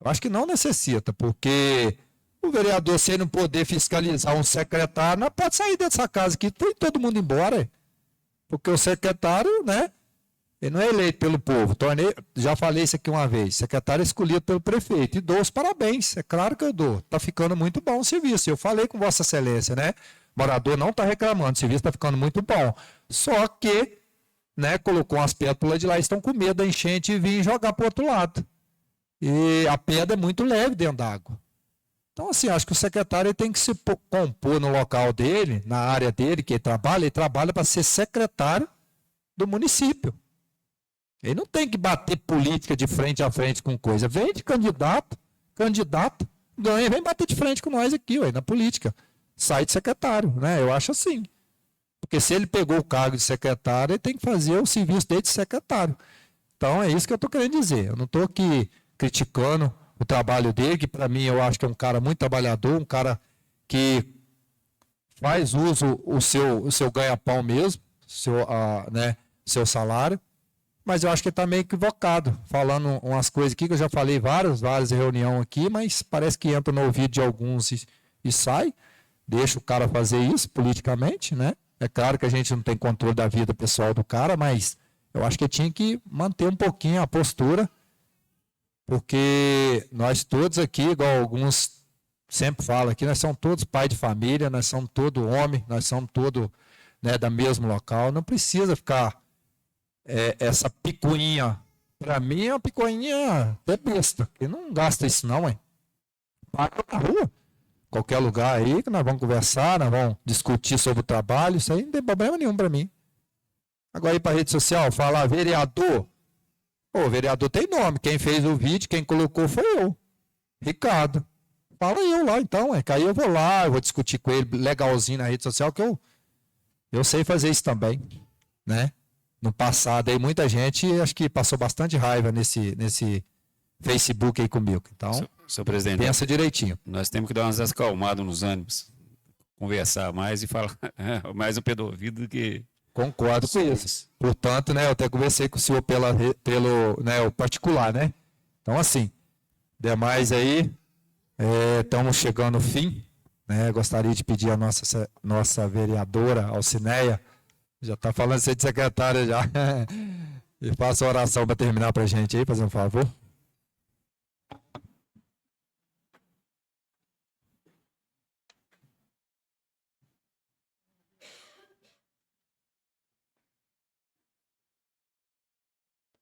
Speaker 1: Eu acho que não necessita, porque o vereador, sem não poder fiscalizar um secretário, não pode sair dessa casa aqui, tem todo mundo embora. Porque o secretário, né, ele não é eleito pelo povo. Já falei isso aqui uma vez, secretário é escolhido pelo prefeito, e dou os parabéns, é claro que eu dou. Está ficando muito bom o serviço. Eu falei com Vossa Excelência, né? O morador não está reclamando, o serviço está ficando muito bom. Só que, né, colocou umas pedras por lá de lá, estão com medo da enchente e vir jogar para o outro lado. e a pedra é muito leve dentro d'água. Então, assim, acho que o secretário ele tem que se compor no local dele, na área dele, que ele trabalha para ser secretário do município. Ele não tem que bater política de frente a frente com coisa. Vem de candidato, ganha, vem bater de frente com nós aqui, ué, na política. Sai de secretário, né? Eu acho assim. Porque se ele pegou o cargo de secretário, ele tem que fazer o serviço dele de secretário. Então, é isso que eu estou querendo dizer. Eu não estou aqui criticando o trabalho dele, que para mim eu acho que é um cara muito trabalhador, um cara que faz uso o seu ganha-pão mesmo, seu salário, mas eu acho que ele está meio equivocado, falando umas coisas aqui que eu já falei várias reuniões aqui, mas parece que entra no ouvido de alguns e sai, deixa o cara fazer isso politicamente, né? É claro que a gente não tem controle da vida pessoal do cara, mas eu acho que ele tinha que manter um pouquinho a postura, porque nós todos aqui, igual alguns sempre falam aqui, nós somos todos pai de família, nós somos todos homem, nós somos todos, né, da mesmo local. Não precisa ficar essa picuinha. Para mim é uma picuinha até besta, porque não gasta isso não, hein? Paga na rua, qualquer lugar aí, que nós vamos conversar, nós vamos discutir sobre o trabalho, isso aí não tem problema nenhum para mim. Agora ir para a rede social, falar vereador. O vereador tem nome. Quem fez o vídeo, quem colocou foi eu. Ricardo. Fala eu lá então. Que aí eu vou lá, eu vou discutir com ele legalzinho na rede social, que eu sei fazer isso também. Né? No passado aí, muita gente acho que passou bastante raiva nesse Facebook aí comigo. Então,
Speaker 9: Seu presidente,
Speaker 1: pensa direitinho.
Speaker 9: Nós temos que dar umas acalmadas nos ânimos. Conversar mais e falar mais no pé do ouvido do que...
Speaker 1: Concordo com isso. Portanto, né, eu até conversei com o senhor pelo né, o particular, né? Então, assim, demais aí, estamos chegando ao fim, né? Gostaria de pedir a nossa vereadora Alcineia, já está falando de ser de secretária já, e faça a oração para terminar para a gente aí, fazer um favor.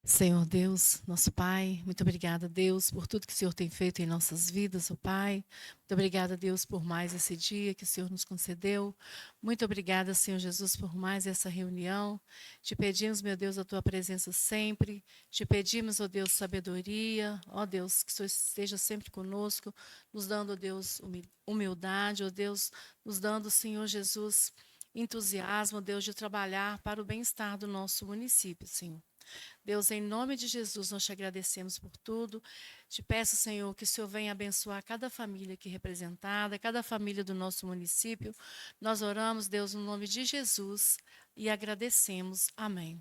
Speaker 7: Senhor Deus, nosso Pai, muito obrigada, Deus, por tudo que o Senhor tem feito em nossas vidas, ó Pai. Muito obrigada, Deus, por mais esse dia que o Senhor nos concedeu. Muito obrigada, Senhor Jesus, por mais essa reunião. Te pedimos, meu Deus, a Tua presença sempre. Te pedimos, ó Deus, sabedoria. Ó Deus, que o Senhor esteja sempre conosco, nos dando, ó Deus, humildade. Ó Deus, nos dando, Senhor Jesus, entusiasmo, ó Deus, de trabalhar para o bem-estar do nosso município, Senhor. Deus, em nome de Jesus, nós te agradecemos por tudo. Te peço, Senhor, que o Senhor venha abençoar cada família aqui representada, cada família do nosso município. Nós oramos, Deus, no nome de Jesus e agradecemos. Amém.